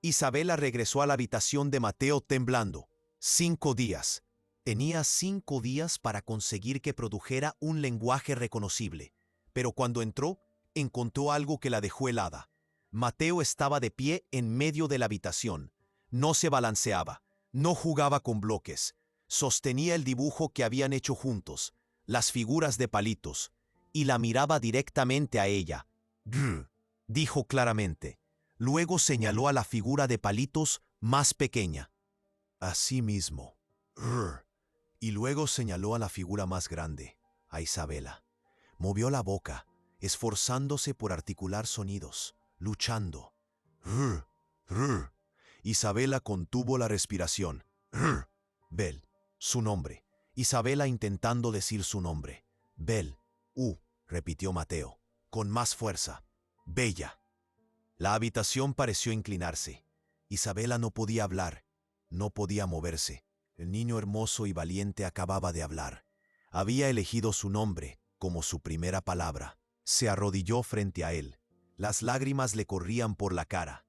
Isabela regresó a la habitación de Mateo temblando. 5 días. Tenía 5 días para conseguir que produjera un lenguaje reconocible. Pero cuando entró, encontró algo que la dejó helada. Mateo estaba de pie en medio de la habitación. No se balanceaba, no jugaba con bloques. Sostenía el dibujo que habían hecho juntos, las figuras de palitos, y la miraba directamente a ella. «Grr», dijo claramente. Luego señaló a la figura de palitos más pequeña. Así mismo. «Grr», y luego señaló a la figura más grande, a Isabela. Movió la boca, esforzándose por articular sonidos, luchando. «Grr, grr». Isabela contuvo la respiración. «Grr». Bel, su nombre. Isabela intentando decir su nombre. Bel, repitió Mateo, con más fuerza. Bella. La habitación pareció inclinarse. Isabela no podía hablar, no podía moverse. El niño hermoso y valiente acababa de hablar. Había elegido su nombre como su primera palabra. Se arrodilló frente a él. Las lágrimas le corrían por la cara.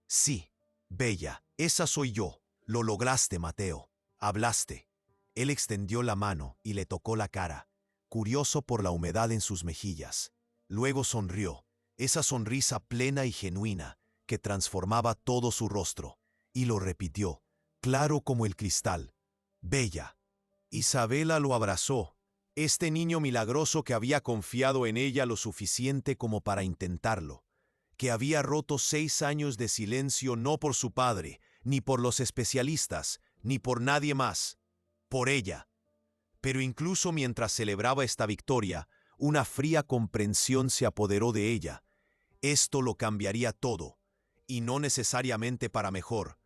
Sí, Bella, esa soy yo. Lo lograste, Mateo. Hablaste. Él extendió la mano y le tocó la cara, curioso por la humedad en sus mejillas. Luego sonrió, esa sonrisa plena y genuina que transformaba todo su rostro, y lo repitió, claro como el cristal. Bella. Isabela lo abrazó. Este niño milagroso que había confiado en ella lo suficiente como para intentarlo, que había roto 6 años de silencio no por su padre, ni por los especialistas, ni por nadie más, por ella. Pero incluso mientras celebraba esta victoria, una fría comprensión se apoderó de ella. Esto lo cambiaría todo, y no necesariamente para mejor,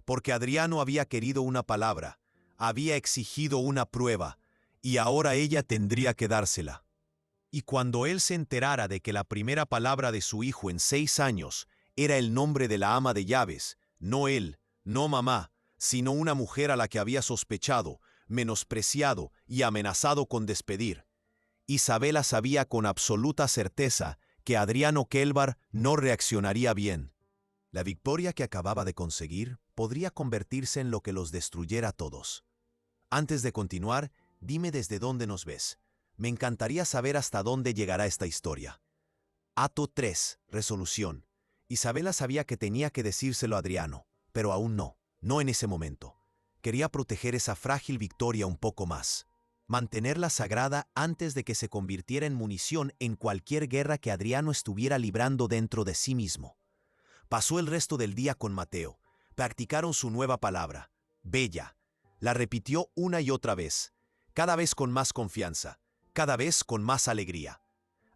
porque Adriano había querido una palabra, había exigido una prueba, y ahora ella tendría que dársela. Y cuando él se enterara de que la primera palabra de su hijo en 6 años era el nombre de la ama de llaves, no él, no mamá, sino una mujer a la que había sospechado, menospreciado y amenazado con despedir, Isabela sabía con absoluta certeza que Adriano Kelvar no reaccionaría bien. La victoria que acababa de conseguir podría convertirse en lo que los destruyera a todos. Antes de continuar, dime desde dónde nos ves. Me encantaría saber hasta dónde llegará esta historia. Acto 3. Resolución. Isabela sabía que tenía que decírselo a Adriano, pero aún no en ese momento. Quería proteger esa frágil victoria un poco más. Mantenerla sagrada antes de que se convirtiera en munición en cualquier guerra que Adriano estuviera librando dentro de sí mismo. Pasó el resto del día con Mateo. Practicaron su nueva palabra, bella. La repitió una y otra vez, cada vez con más confianza, cada vez con más alegría.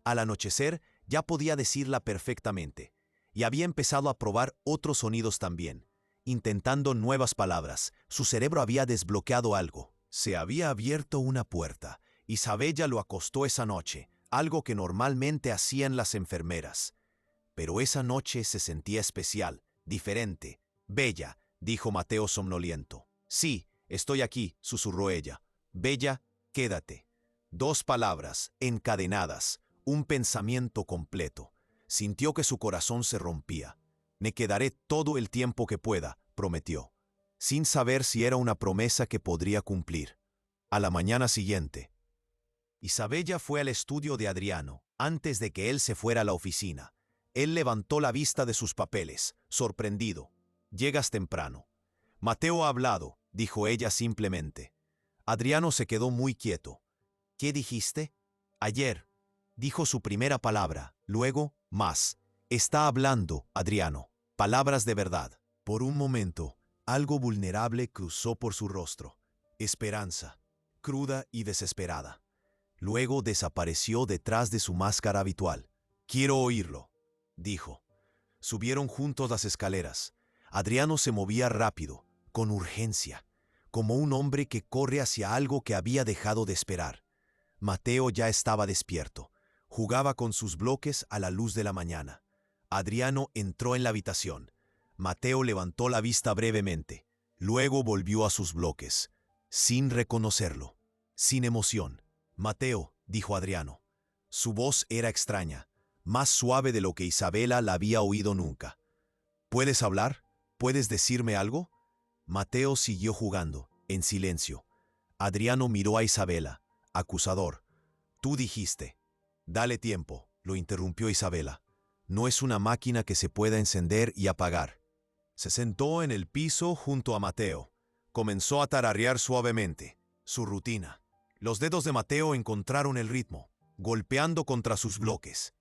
Al anochecer ya podía decirla perfectamente, y había empezado a probar otros sonidos también. Intentando nuevas palabras, su cerebro había desbloqueado algo. Se había abierto una puerta. Isabella lo acostó esa noche, algo que normalmente hacían las enfermeras. Pero esa noche se sentía especial, diferente. Bella, dijo Mateo somnoliento. Sí, estoy aquí, susurró ella. Bella, quédate. 2 palabras, encadenadas, un pensamiento completo. Sintió que su corazón se rompía. Me quedaré todo el tiempo que pueda, prometió, sin saber si era una promesa que podría cumplir. A la mañana siguiente, Isabella fue al estudio de Adriano, antes de que él se fuera a la oficina. Él levantó la vista de sus papeles, sorprendido. Llegas temprano. Mateo ha hablado, dijo ella simplemente. Adriano se quedó muy quieto. ¿Qué dijiste? Ayer. Dijo su primera palabra, luego, más. Está hablando, Adriano. Palabras de verdad. Por un momento, algo vulnerable cruzó por su rostro. Esperanza, cruda y desesperada. Luego desapareció detrás de su máscara habitual. Quiero oírlo, dijo. Subieron juntos las escaleras. Adriano se movía rápido, con urgencia, como un hombre que corre hacia algo que había dejado de esperar. Mateo ya estaba despierto. Jugaba con sus bloques a la luz de la mañana. Adriano entró en la habitación. Mateo levantó la vista brevemente. Luego volvió a sus bloques, sin reconocerlo, sin emoción. Mateo, dijo Adriano. Su voz era extraña, más suave de lo que Isabela la había oído nunca. ¿Puedes hablar? ¿Puedes decirme algo? Mateo siguió jugando, en silencio. Adriano miró a Isabela, acusador. Tú dijiste. Dale tiempo, lo interrumpió Isabela. No es una máquina que se pueda encender y apagar. Se sentó en el piso junto a Mateo. Comenzó a tararear suavemente. Su rutina. Los dedos de Mateo encontraron el ritmo, golpeando contra sus bloques.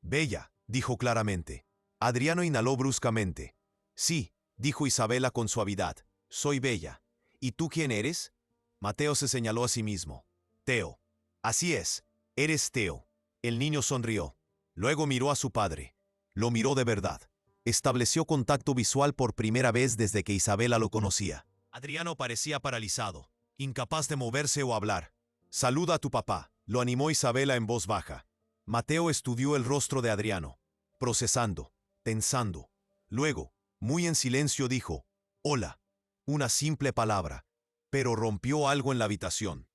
Bella, dijo claramente. Adriano inhaló bruscamente. Sí, dijo Isabela con suavidad. Soy Bella. ¿Y tú quién eres? Mateo se señaló a sí mismo. Teo. Así es, eres Teo. El niño sonrió. Luego miró a su padre. Lo miró de verdad. Estableció contacto visual por primera vez desde que Isabela lo conocía. Adriano parecía paralizado, incapaz de moverse o hablar. Saluda a tu papá, lo animó Isabela en voz baja. Mateo estudió el rostro de Adriano, procesando, tensando. Luego, muy en silencio dijo, hola, una simple palabra, pero rompió algo en la habitación.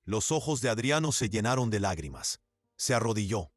Los ojos de Adriano se llenaron de lágrimas. Se arrodilló.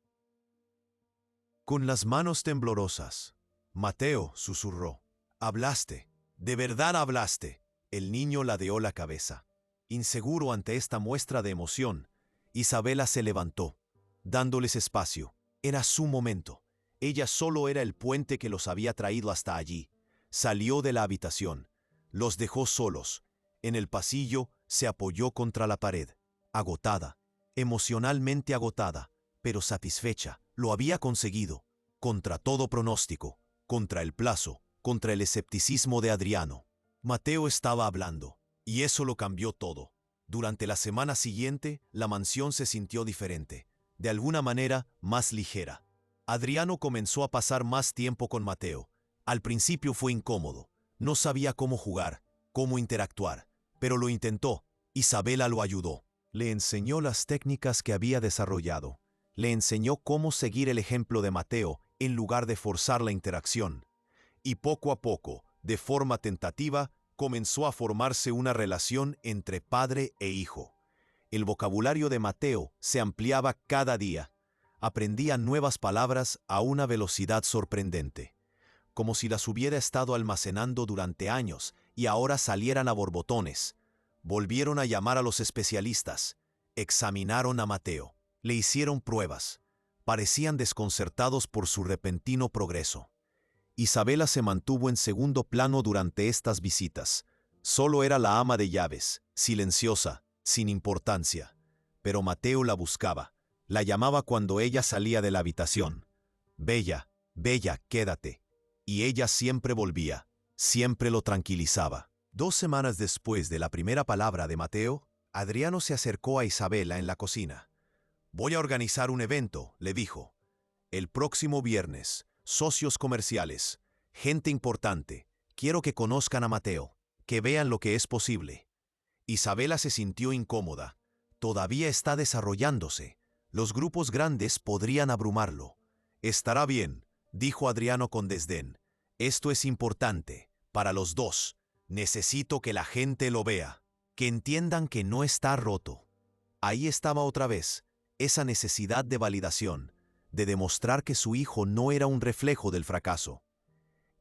Con las manos temblorosas, Mateo susurró, hablaste, de verdad hablaste. El niño ladeó la cabeza. Inseguro ante esta muestra de emoción, Isabela se levantó, dándoles espacio. Era su momento. Ella solo era el puente que los había traído hasta allí. Salió de la habitación. Los dejó solos. En el pasillo se apoyó contra la pared. Agotada, emocionalmente agotada, pero satisfecha. Lo había conseguido. Contra todo pronóstico, contra el plazo, contra el escepticismo de Adriano. Mateo estaba hablando, y eso lo cambió todo. Durante la semana siguiente, la mansión se sintió diferente, de alguna manera más ligera. Adriano comenzó a pasar más tiempo con Mateo. Al principio fue incómodo, no sabía cómo jugar, cómo interactuar, pero lo intentó. Isabela lo ayudó. Le enseñó las técnicas que había desarrollado. Le enseñó cómo seguir el ejemplo de Mateo en lugar de forzar la interacción. Y poco a poco, de forma tentativa, comenzó a formarse una relación entre padre e hijo. El vocabulario de Mateo se ampliaba cada día. Aprendía nuevas palabras a una velocidad sorprendente, como si las hubiera estado almacenando durante años y ahora salieran a borbotones. Volvieron a llamar a los especialistas. Examinaron a Mateo. Le hicieron pruebas. Parecían desconcertados por su repentino progreso. Isabela se mantuvo en segundo plano durante estas visitas. Solo era la ama de llaves, silenciosa, sin importancia. Pero Mateo la buscaba. La llamaba cuando ella salía de la habitación. Bella, Bella, quédate. Y ella siempre volvía, siempre lo tranquilizaba. 2 semanas después de la primera palabra de Mateo, Adriano se acercó a Isabela en la cocina. Voy a organizar un evento, le dijo. El próximo viernes, socios comerciales, gente importante. Quiero que conozcan a Mateo, que vean lo que es posible. Isabela se sintió incómoda. Todavía está desarrollándose. Los grupos grandes podrían abrumarlo. Estará bien, dijo Adriano con desdén. Esto es importante, para los dos. Necesito que la gente lo vea, que entiendan que no está roto. Ahí estaba otra vez, esa necesidad de validación, de demostrar que su hijo no era un reflejo del fracaso.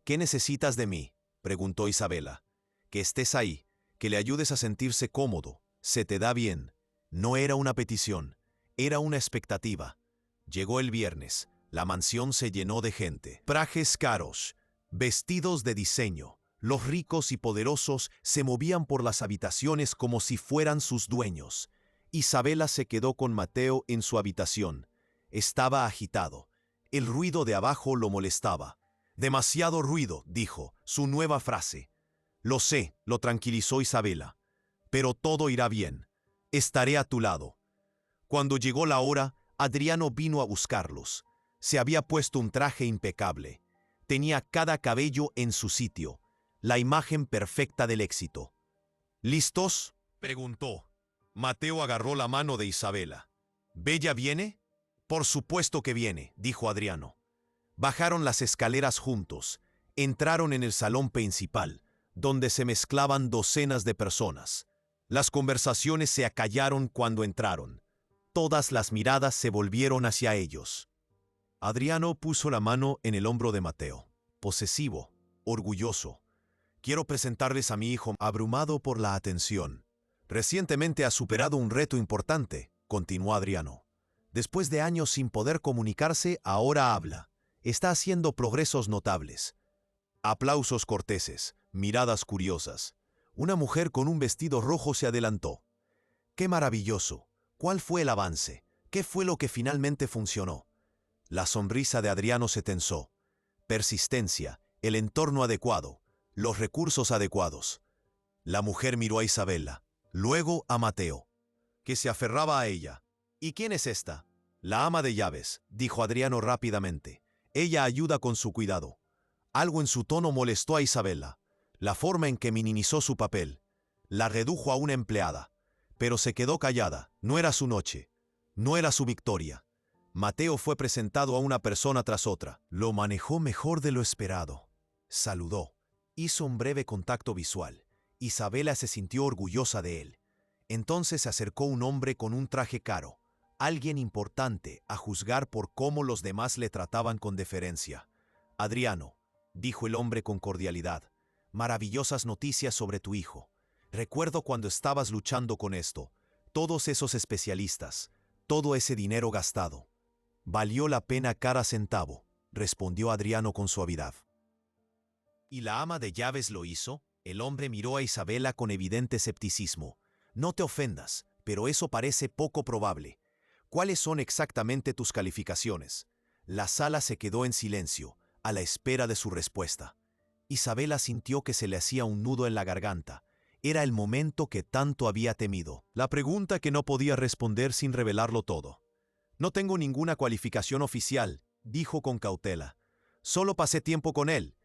¿Qué necesitas de mí?, preguntó Isabela. Que estés ahí, que le ayudes a sentirse cómodo, se te da bien. No era una petición, era una expectativa. Llegó el viernes, la mansión se llenó de gente. Trajes caros, vestidos de diseño. Los ricos y poderosos se movían por las habitaciones como si fueran sus dueños. Isabela se quedó con Mateo en su habitación. Estaba agitado. El ruido de abajo lo molestaba. Demasiado ruido, dijo, su nueva frase. Lo sé, lo tranquilizó Isabela. Pero todo irá bien. Estaré a tu lado. Cuando llegó la hora, Adriano vino a buscarlos. Se había puesto un traje impecable. Tenía cada cabello en su sitio. La imagen perfecta del éxito. ¿Listos?, preguntó. Mateo agarró la mano de Isabela. ¿Bella viene? Por supuesto que viene, dijo Adriano. Bajaron las escaleras juntos. Entraron en el salón principal, donde se mezclaban docenas de personas. Las conversaciones se acallaron cuando entraron. Todas las miradas se volvieron hacia ellos. Adriano puso la mano en el hombro de Mateo, posesivo, orgulloso. Quiero presentarles a mi hijo, abrumado por la atención. Recientemente ha superado un reto importante, continuó Adriano. Después de años sin poder comunicarse, ahora habla. Está haciendo progresos notables. Aplausos corteses, miradas curiosas. Una mujer con un vestido rojo se adelantó. ¡Qué maravilloso! ¿Cuál fue el avance? ¿Qué fue lo que finalmente funcionó? La sonrisa de Adriano se tensó. Persistencia, el entorno adecuado, los recursos adecuados. La mujer miró a Isabela, luego a Mateo, que se aferraba a ella. ¿Y quién es esta? La ama de llaves, dijo Adriano rápidamente. Ella ayuda con su cuidado. Algo en su tono molestó a Isabela. La forma en que minimizó su papel. La redujo a una empleada. Pero se quedó callada. No era su noche. No era su victoria. Mateo fue presentado a una persona tras otra. Lo manejó mejor de lo esperado. Saludó. Hizo un breve contacto visual. Isabela se sintió orgullosa de él. Entonces se acercó un hombre con un traje caro. Alguien importante, a juzgar por cómo los demás le trataban con deferencia. Adriano, dijo el hombre con cordialidad, maravillosas noticias sobre tu hijo. Recuerdo cuando estabas luchando con esto, todos esos especialistas, todo ese dinero gastado. Valió la pena cada centavo, respondió Adriano con suavidad. ¿Y la ama de llaves lo hizo? El hombre miró a Isabela con evidente escepticismo. No te ofendas, pero eso parece poco probable. ¿Cuáles son exactamente tus calificaciones? La sala se quedó en silencio, a la espera de su respuesta. Isabela sintió que se le hacía un nudo en la garganta. Era el momento que tanto había temido. La pregunta que no podía responder sin revelarlo todo. No tengo ninguna cualificación oficial, dijo con cautela. Solo pasé tiempo con él.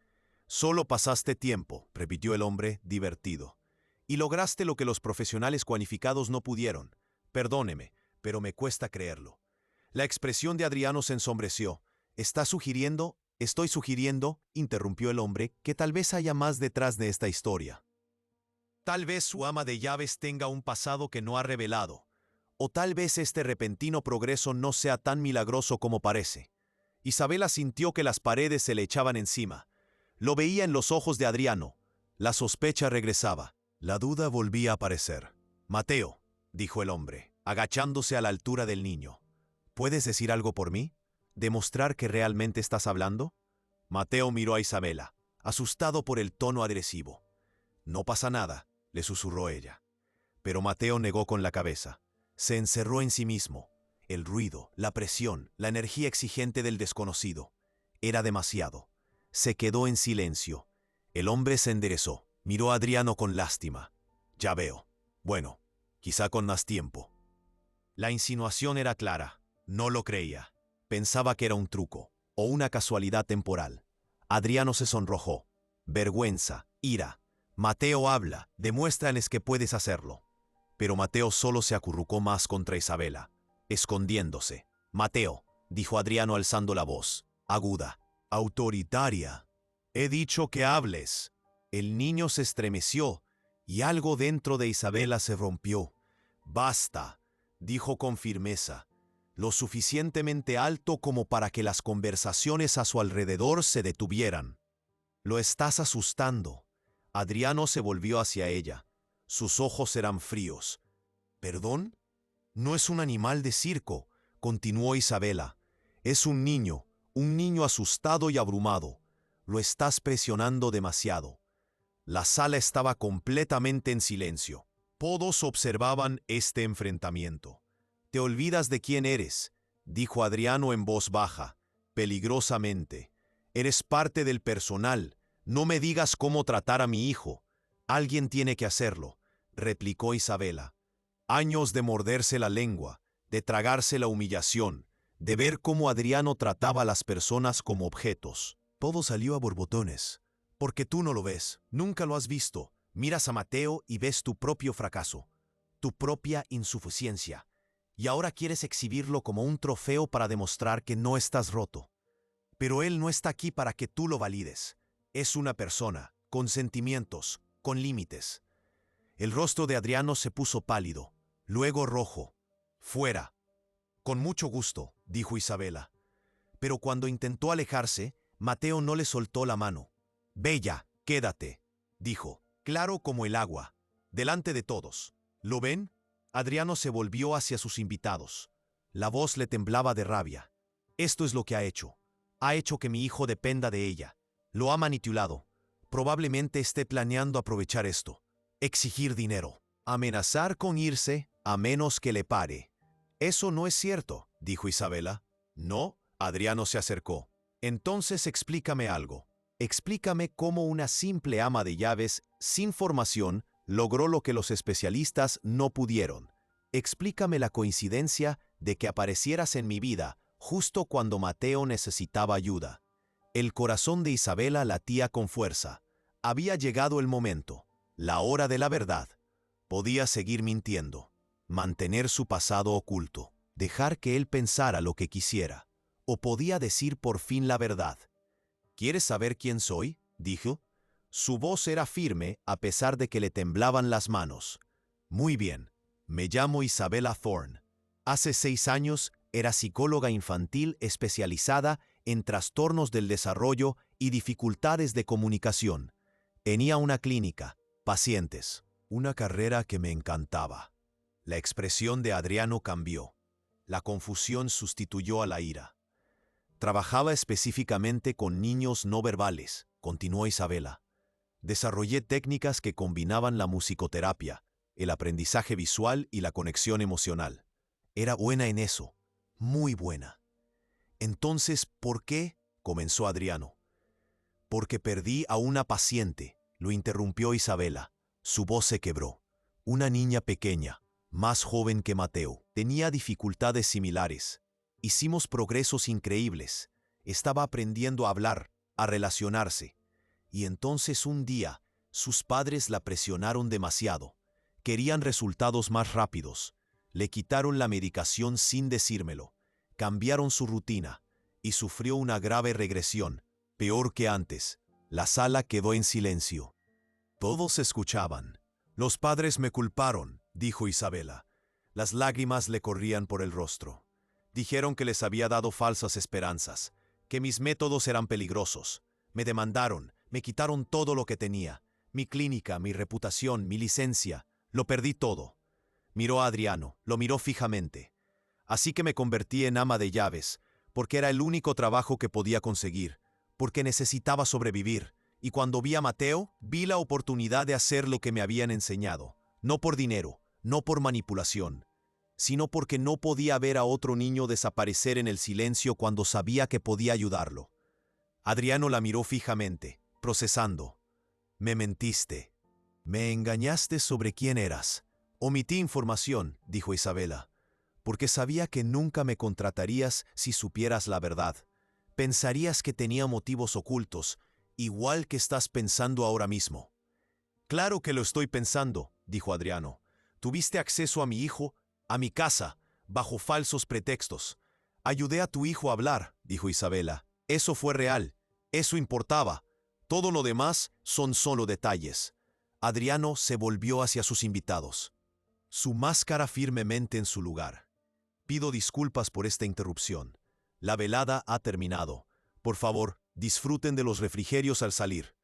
Solo pasaste tiempo, repitió el hombre, divertido. Y lograste lo que los profesionales cualificados no pudieron. Perdóneme, pero me cuesta creerlo. La expresión de Adriano se ensombreció. Estoy sugiriendo, interrumpió el hombre, que tal vez haya más detrás de esta historia. Tal vez su ama de llaves tenga un pasado que no ha revelado. O tal vez este repentino progreso no sea tan milagroso como parece. Isabela sintió que las paredes se le echaban encima. Lo veía en los ojos de Adriano. La sospecha regresaba. La duda volvía a aparecer. Mateo, dijo el hombre, agachándose a la altura del niño. ¿Puedes decir algo por mí? ¿Demostrar que realmente estás hablando? Mateo miró a Isabela, asustado por el tono agresivo. No pasa nada, le susurró ella. Pero Mateo negó con la cabeza. Se encerró en sí mismo. El ruido, la presión, la energía exigente del desconocido. Era demasiado. Se quedó en silencio. El hombre se enderezó. Miró a Adriano con lástima. Ya veo. Bueno, quizá con más tiempo. La insinuación era clara. No lo creía. Pensaba que era un truco, o una casualidad temporal. Adriano se sonrojó. Vergüenza, ira. Mateo habla, demuéstrales que puedes hacerlo. Pero Mateo solo se acurrucó más contra Isabela, escondiéndose. Mateo, dijo Adriano alzando la voz, aguda, autoritaria. He dicho que hables. El niño se estremeció, y algo dentro de Isabela se rompió. Basta, dijo con firmeza, lo suficientemente alto como para que las conversaciones a su alrededor se detuvieran. Lo estás asustando. Adriano se volvió hacia ella. Sus ojos eran fríos. ¿Perdón? No es un animal de circo, continuó Isabela. Es un niño asustado y abrumado. Lo estás presionando demasiado. La sala estaba completamente en silencio. Todos observaban este enfrentamiento. Te olvidas de quién eres, dijo Adriano en voz baja, peligrosamente. Eres parte del personal. No me digas cómo tratar a mi hijo. Alguien tiene que hacerlo, replicó Isabela. Años de morderse la lengua, de tragarse la humillación, de ver cómo Adriano trataba a las personas como objetos. Todo salió a borbotones. Porque tú no lo ves, nunca lo has visto. Miras a Mateo y ves tu propio fracaso, tu propia insuficiencia. Y ahora quieres exhibirlo como un trofeo para demostrar que no estás roto. Pero él no está aquí para que tú lo valides. Es una persona, con sentimientos, con límites. El rostro de Adriano se puso pálido, luego rojo. Fuera. Con mucho gusto, dijo Isabela. Pero cuando intentó alejarse, Mateo no le soltó la mano. «Bella, quédate», dijo, claro como el agua, delante de todos. ¿Lo ven? Adriano se volvió hacia sus invitados. La voz le temblaba de rabia. Esto es lo que ha hecho. Ha hecho que mi hijo dependa de ella. Lo ha manipulado. Probablemente esté planeando aprovechar esto. Exigir dinero. Amenazar con irse a menos que le pare. Eso no es cierto, dijo Isabela. No, Adriano se acercó. Entonces explícame algo. Explícame cómo una simple ama de llaves, sin formación, logró lo que los especialistas no pudieron. Explícame la coincidencia de que aparecieras en mi vida justo cuando Mateo necesitaba ayuda. El corazón de Isabela latía con fuerza. Había llegado el momento, la hora de la verdad. Podía seguir mintiendo, mantener su pasado oculto, dejar que él pensara lo que quisiera, o podía decir por fin la verdad. ¿Quieres saber quién soy?, dijo. Su voz era firme a pesar de que le temblaban las manos. Muy bien, me llamo Isabela Thorne. Hace 6 años era psicóloga infantil especializada en trastornos del desarrollo y dificultades de comunicación. Tenía una clínica, pacientes, una carrera que me encantaba. La expresión de Adriano cambió. La confusión sustituyó a la ira. Trabajaba específicamente con niños no verbales, continuó Isabela. Desarrollé técnicas que combinaban la musicoterapia, el aprendizaje visual y la conexión emocional. Era buena en eso, muy buena. Entonces, ¿por qué?, comenzó Adriano. Porque perdí a una paciente, lo interrumpió Isabela. Su voz se quebró. Una niña pequeña, más joven que Mateo, tenía dificultades similares. Hicimos progresos increíbles. Estaba aprendiendo a hablar, a relacionarse. Y entonces un día, sus padres la presionaron demasiado. Querían resultados más rápidos. Le quitaron la medicación sin decírmelo. Cambiaron su rutina y sufrió una grave regresión, peor que antes. La sala quedó en silencio. Todos escuchaban. Los padres me culparon, dijo Isabela. Las lágrimas le corrían por el rostro. Dijeron que les había dado falsas esperanzas, que mis métodos eran peligrosos. Me demandaron, me quitaron todo lo que tenía. Mi clínica, mi reputación, mi licencia. Lo perdí todo. Miró a Adriano, lo miró fijamente. Así que me convertí en ama de llaves, porque era el único trabajo que podía conseguir, porque necesitaba sobrevivir. Y cuando vi a Mateo, vi la oportunidad de hacer lo que me habían enseñado. No por dinero, no por manipulación, sino porque no podía ver a otro niño desaparecer en el silencio cuando sabía que podía ayudarlo. Adriano la miró fijamente, procesando. Me mentiste. Me engañaste sobre quién eras. Omití información, dijo Isabela, porque sabía que nunca me contratarías si supieras la verdad. Pensarías que tenía motivos ocultos, igual que estás pensando ahora mismo. Claro que lo estoy pensando, dijo Adriano. Tuviste acceso a mi hijo, a mi casa, bajo falsos pretextos. Ayudé a tu hijo a hablar, dijo Isabela. Eso fue real. Eso importaba. Todo lo demás son solo detalles. Adriano se volvió hacia sus invitados. Su máscara firmemente en su lugar. Pido disculpas por esta interrupción. La velada ha terminado. Por favor, disfruten de los refrigerios al salir.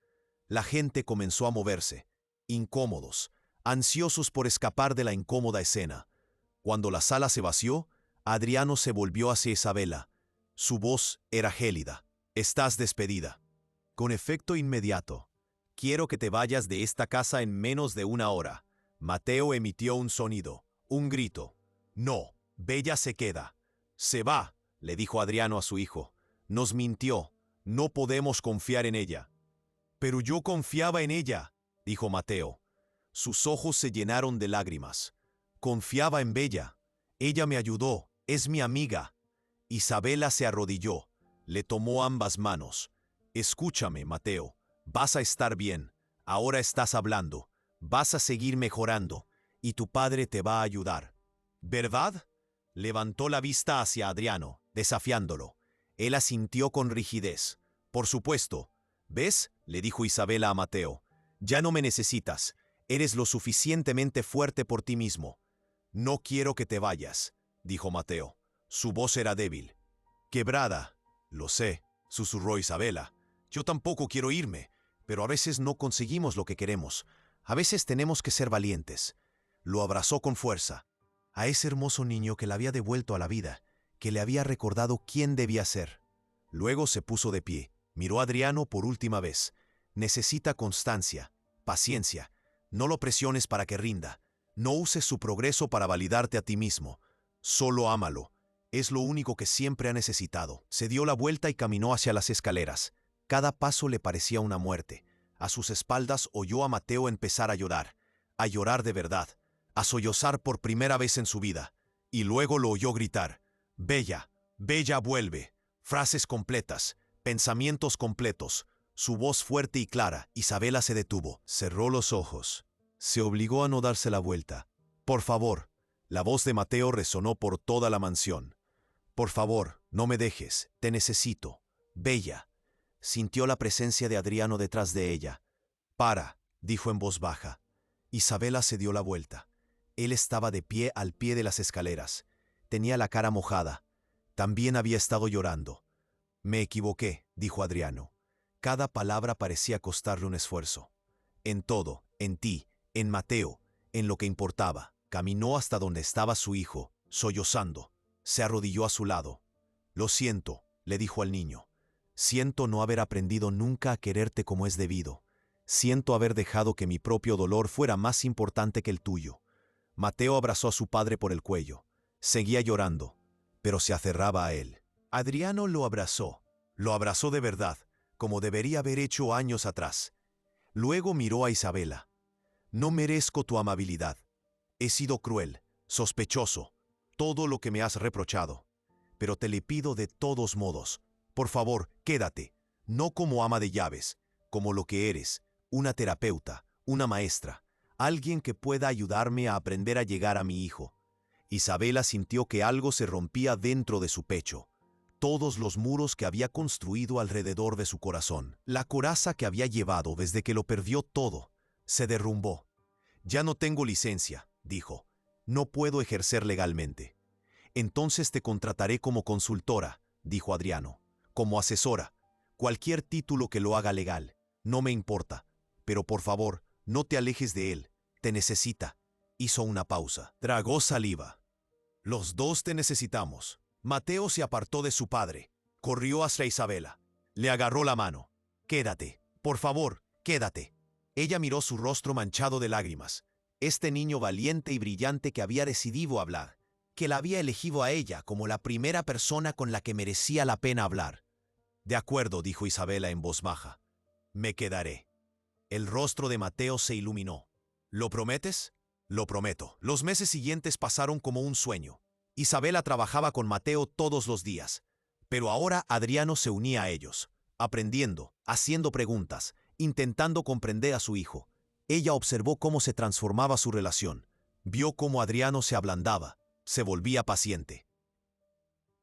La gente comenzó a moverse, incómodos, ansiosos por escapar de la incómoda escena. Cuando la sala se vació, Adriano se volvió hacia Isabela. Su voz era gélida. Estás despedida. Con efecto inmediato. Quiero que te vayas de esta casa en menos de 1 hora. Mateo emitió un sonido, un grito. No, Bella se queda. Se va, le dijo Adriano a su hijo. Nos mintió. No podemos confiar en ella. Pero yo confiaba en ella, dijo Mateo. Sus ojos se llenaron de lágrimas. Confiaba en Bella. Ella me ayudó. Es mi amiga. Isabela se arrodilló. Le tomó ambas manos. Escúchame, Mateo. Vas a estar bien. Ahora estás hablando. Vas a seguir mejorando. Y tu padre te va a ayudar. ¿Verdad? Levantó la vista hacia Adriano, desafiándolo. Él asintió con rigidez. Por supuesto. ¿Ves?, le dijo Isabela a Mateo. Ya no me necesitas. Eres lo suficientemente fuerte por ti mismo. No quiero que te vayas, dijo Mateo. Su voz era débil. Quebrada. Lo sé, susurró Isabela. Yo tampoco quiero irme, pero a veces no conseguimos lo que queremos. A veces tenemos que ser valientes. Lo abrazó con fuerza. A ese hermoso niño que le había devuelto a la vida, que le había recordado quién debía ser. Luego se puso de pie, miró a Adriano por última vez. Necesita constancia, paciencia. No lo presiones para que rinda. No uses su progreso para validarte a ti mismo. Solo ámalo. Es lo único que siempre ha necesitado. Se dio la vuelta y caminó hacia las escaleras. Cada paso le parecía una muerte. A sus espaldas oyó a Mateo empezar a llorar de verdad, a sollozar por primera vez en su vida. Y luego lo oyó gritar: «Bella, Bella vuelve». Frases completas, pensamientos completos. Su voz fuerte y clara. Isabela se detuvo, cerró los ojos. Se obligó a no darse la vuelta. «Por favor». La voz de Mateo resonó por toda la mansión. «Por favor, no me dejes. Te necesito. Bella». Sintió la presencia de Adriano detrás de ella. «Para», dijo en voz baja. Isabela se dio la vuelta. Él estaba de pie al pie de las escaleras. Tenía la cara mojada. También había estado llorando. «Me equivoqué», dijo Adriano. Cada palabra parecía costarle un esfuerzo. En todo, en ti, en Mateo, en lo que importaba. Caminó hasta donde estaba su hijo, sollozando. Se arrodilló a su lado. «Lo siento», le dijo al niño. «Siento no haber aprendido nunca a quererte como es debido. Siento haber dejado que mi propio dolor fuera más importante que el tuyo». Mateo abrazó a su padre por el cuello. Seguía llorando, pero se aferraba a él. Adriano lo abrazó de verdad, como debería haber hecho años atrás. Luego miró a Isabela. «No merezco tu amabilidad. He sido cruel, sospechoso, todo lo que me has reprochado. Pero te le pido de todos modos, por favor, quédate, no como ama de llaves, como lo que eres, una terapeuta, una maestra, alguien que pueda ayudarme a aprender a llegar a mi hijo». Isabela sintió que algo se rompía dentro de su pecho. Todos los muros que había construido alrededor de su corazón, la coraza que había llevado desde que lo perdió todo, se derrumbó. «Ya no tengo licencia», dijo. «No puedo ejercer legalmente». «Entonces te contrataré como consultora», dijo Adriano. «Como asesora. Cualquier título que lo haga legal. No me importa. Pero por favor, no te alejes de él. Te necesita». Hizo una pausa. Tragó saliva. «Los dos te necesitamos». Mateo se apartó de su padre. Corrió hacia Isabela. Le agarró la mano. «Quédate. Por favor, quédate». Ella miró su rostro manchado de lágrimas. Este niño valiente y brillante que había decidido hablar, que la había elegido a ella como la primera persona con la que merecía la pena hablar. «De acuerdo», dijo Isabela en voz baja. «Me quedaré». El rostro de Mateo se iluminó. «¿Lo prometes?» «Lo prometo». Los meses siguientes pasaron como un sueño. Isabela trabajaba con Mateo todos los días. Pero ahora Adriano se unía a ellos, aprendiendo, haciendo preguntas, intentando comprender a su hijo. Ella observó cómo se transformaba su relación. Vio cómo Adriano se ablandaba, se volvía paciente.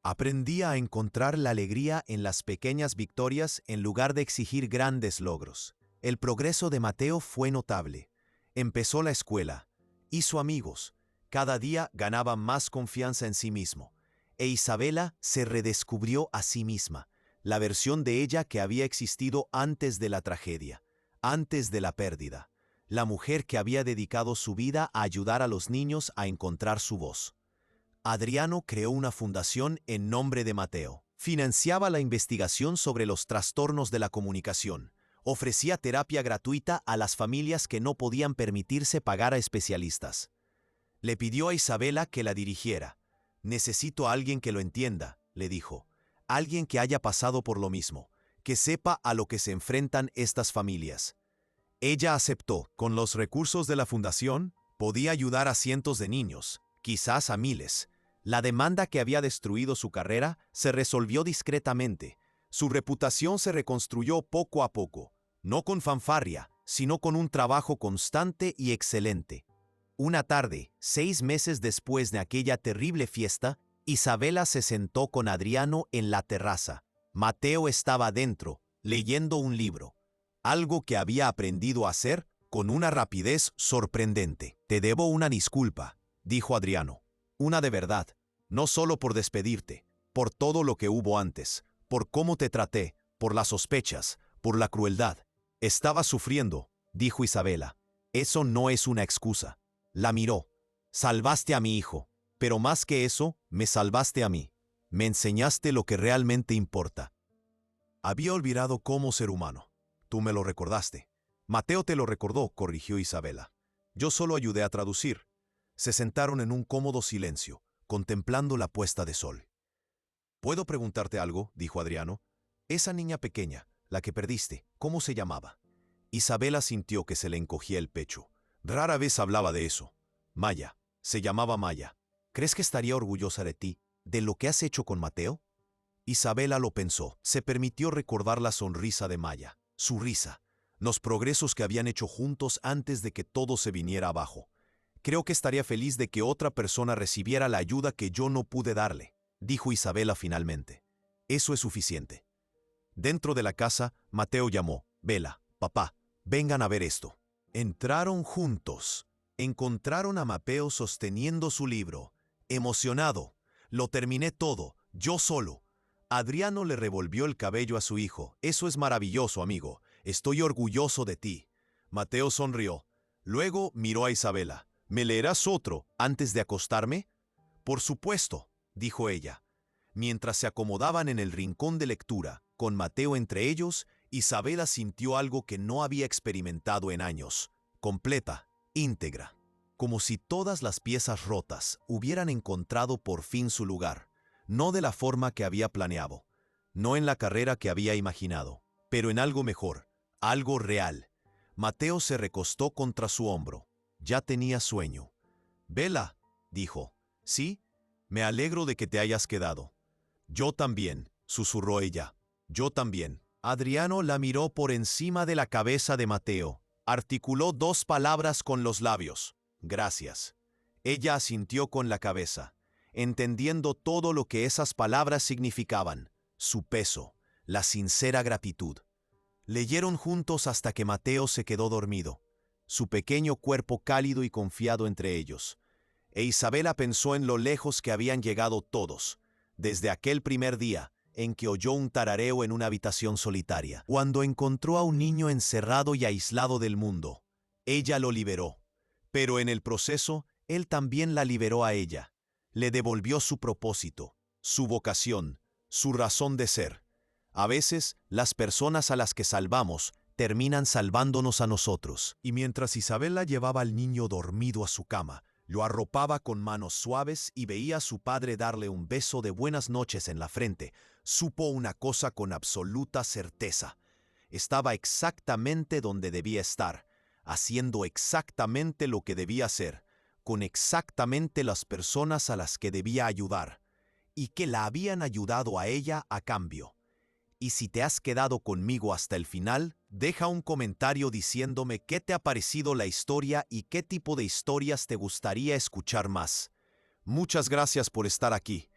Aprendía a encontrar la alegría en las pequeñas victorias en lugar de exigir grandes logros. El progreso de Mateo fue notable. Empezó la escuela, hizo amigos, cada día ganaba más confianza en sí mismo. E Isabela se redescubrió a sí misma, la versión de ella que había existido antes de la tragedia, antes de la pérdida. La mujer que había dedicado su vida a ayudar a los niños a encontrar su voz. Adriano creó una fundación en nombre de Mateo. Financiaba la investigación sobre los trastornos de la comunicación. Ofrecía terapia gratuita a las familias que no podían permitirse pagar a especialistas. Le pidió a Isabela que la dirigiera. «Necesito a alguien que lo entienda», le dijo. «Alguien que haya pasado por lo mismo, que sepa a lo que se enfrentan estas familias». Ella aceptó. Con los recursos de la fundación, podía ayudar a cientos de niños, quizás a miles. La demanda que había destruido su carrera se resolvió discretamente. Su reputación se reconstruyó poco a poco, no con fanfarria, sino con un trabajo constante y excelente. Una tarde, 6 meses después de aquella terrible fiesta, Isabela se sentó con Adriano en la terraza. Mateo estaba dentro, leyendo un libro. Algo que había aprendido a hacer con una rapidez sorprendente. «Te debo una disculpa», dijo Adriano. «Una de verdad, no solo por despedirte, por todo lo que hubo antes, por cómo te traté, por las sospechas, por la crueldad. Estaba sufriendo, dijo Isabela. Eso no es una excusa. La miró. Salvaste a mi hijo, pero más que eso, me salvaste a mí. Me enseñaste lo que realmente importa. Había olvidado cómo ser humano. Tú me lo recordaste. Mateo te lo recordó, corrigió Isabela. Yo solo ayudé a traducir. Se sentaron en un cómodo silencio, contemplando la puesta de sol. ¿Puedo preguntarte algo?, dijo Adriano. Esa niña pequeña, la que perdiste, ¿cómo se llamaba? Isabela sintió que se le encogía el pecho. Rara vez hablaba de eso. Maya. Se llamaba Maya. ¿Crees que estaría orgullosa de ti, de lo que has hecho con Mateo? Isabela lo pensó. Se permitió recordar la sonrisa de Maya, su risa, los progresos que habían hecho juntos antes de que todo se viniera abajo. Creo que estaría feliz de que otra persona recibiera la ayuda que yo no pude darle, dijo Isabela finalmente. Eso es suficiente. Dentro de la casa, Mateo llamó. Vela, papá, vengan a ver esto. Entraron juntos. Encontraron a Mateo sosteniendo su libro. Emocionado. Lo terminé todo, yo solo. Adriano le revolvió el cabello a su hijo. Eso es maravilloso, amigo. Estoy orgulloso de ti. Mateo sonrió. Luego miró a Isabela. ¿Me leerás otro antes de acostarme? Por supuesto, dijo ella. Mientras se acomodaban en el rincón de lectura, con Mateo entre ellos, Isabela sintió algo que no había experimentado en años. Completa, íntegra. Como si todas las piezas rotas hubieran encontrado por fin su lugar. No de la forma que había planeado, no en la carrera que había imaginado, pero en algo mejor, algo real. Mateo se recostó contra su hombro. Ya tenía sueño. Vela, dijo. Sí, me alegro de que te hayas quedado. Yo también, susurró ella. Yo también. Adriano la miró por encima de la cabeza de Mateo. Articuló 2 palabras con los labios. Gracias. Ella asintió con la cabeza, entendiendo todo lo que esas palabras significaban, su peso, la sincera gratitud. Leyeron juntos hasta que Mateo se quedó dormido, su pequeño cuerpo cálido y confiado entre ellos. E Isabela pensó en lo lejos que habían llegado todos, desde aquel primer día en que oyó un tarareo en una habitación solitaria. Cuando encontró a un niño encerrado y aislado del mundo, ella lo liberó. Pero en el proceso, él también la liberó a ella. Le devolvió su propósito, su vocación, su razón de ser. A veces, las personas a las que salvamos terminan salvándonos a nosotros. Y mientras Isabela llevaba al niño dormido a su cama, lo arropaba con manos suaves y veía a su padre darle un beso de buenas noches en la frente, supo una cosa con absoluta certeza. Estaba exactamente donde debía estar, haciendo exactamente lo que debía hacer, con exactamente las personas a las que debía ayudar, y que la habían ayudado a ella a cambio. Y si te has quedado conmigo hasta el final, deja un comentario diciéndome qué te ha parecido la historia y qué tipo de historias te gustaría escuchar más. Muchas gracias por estar aquí.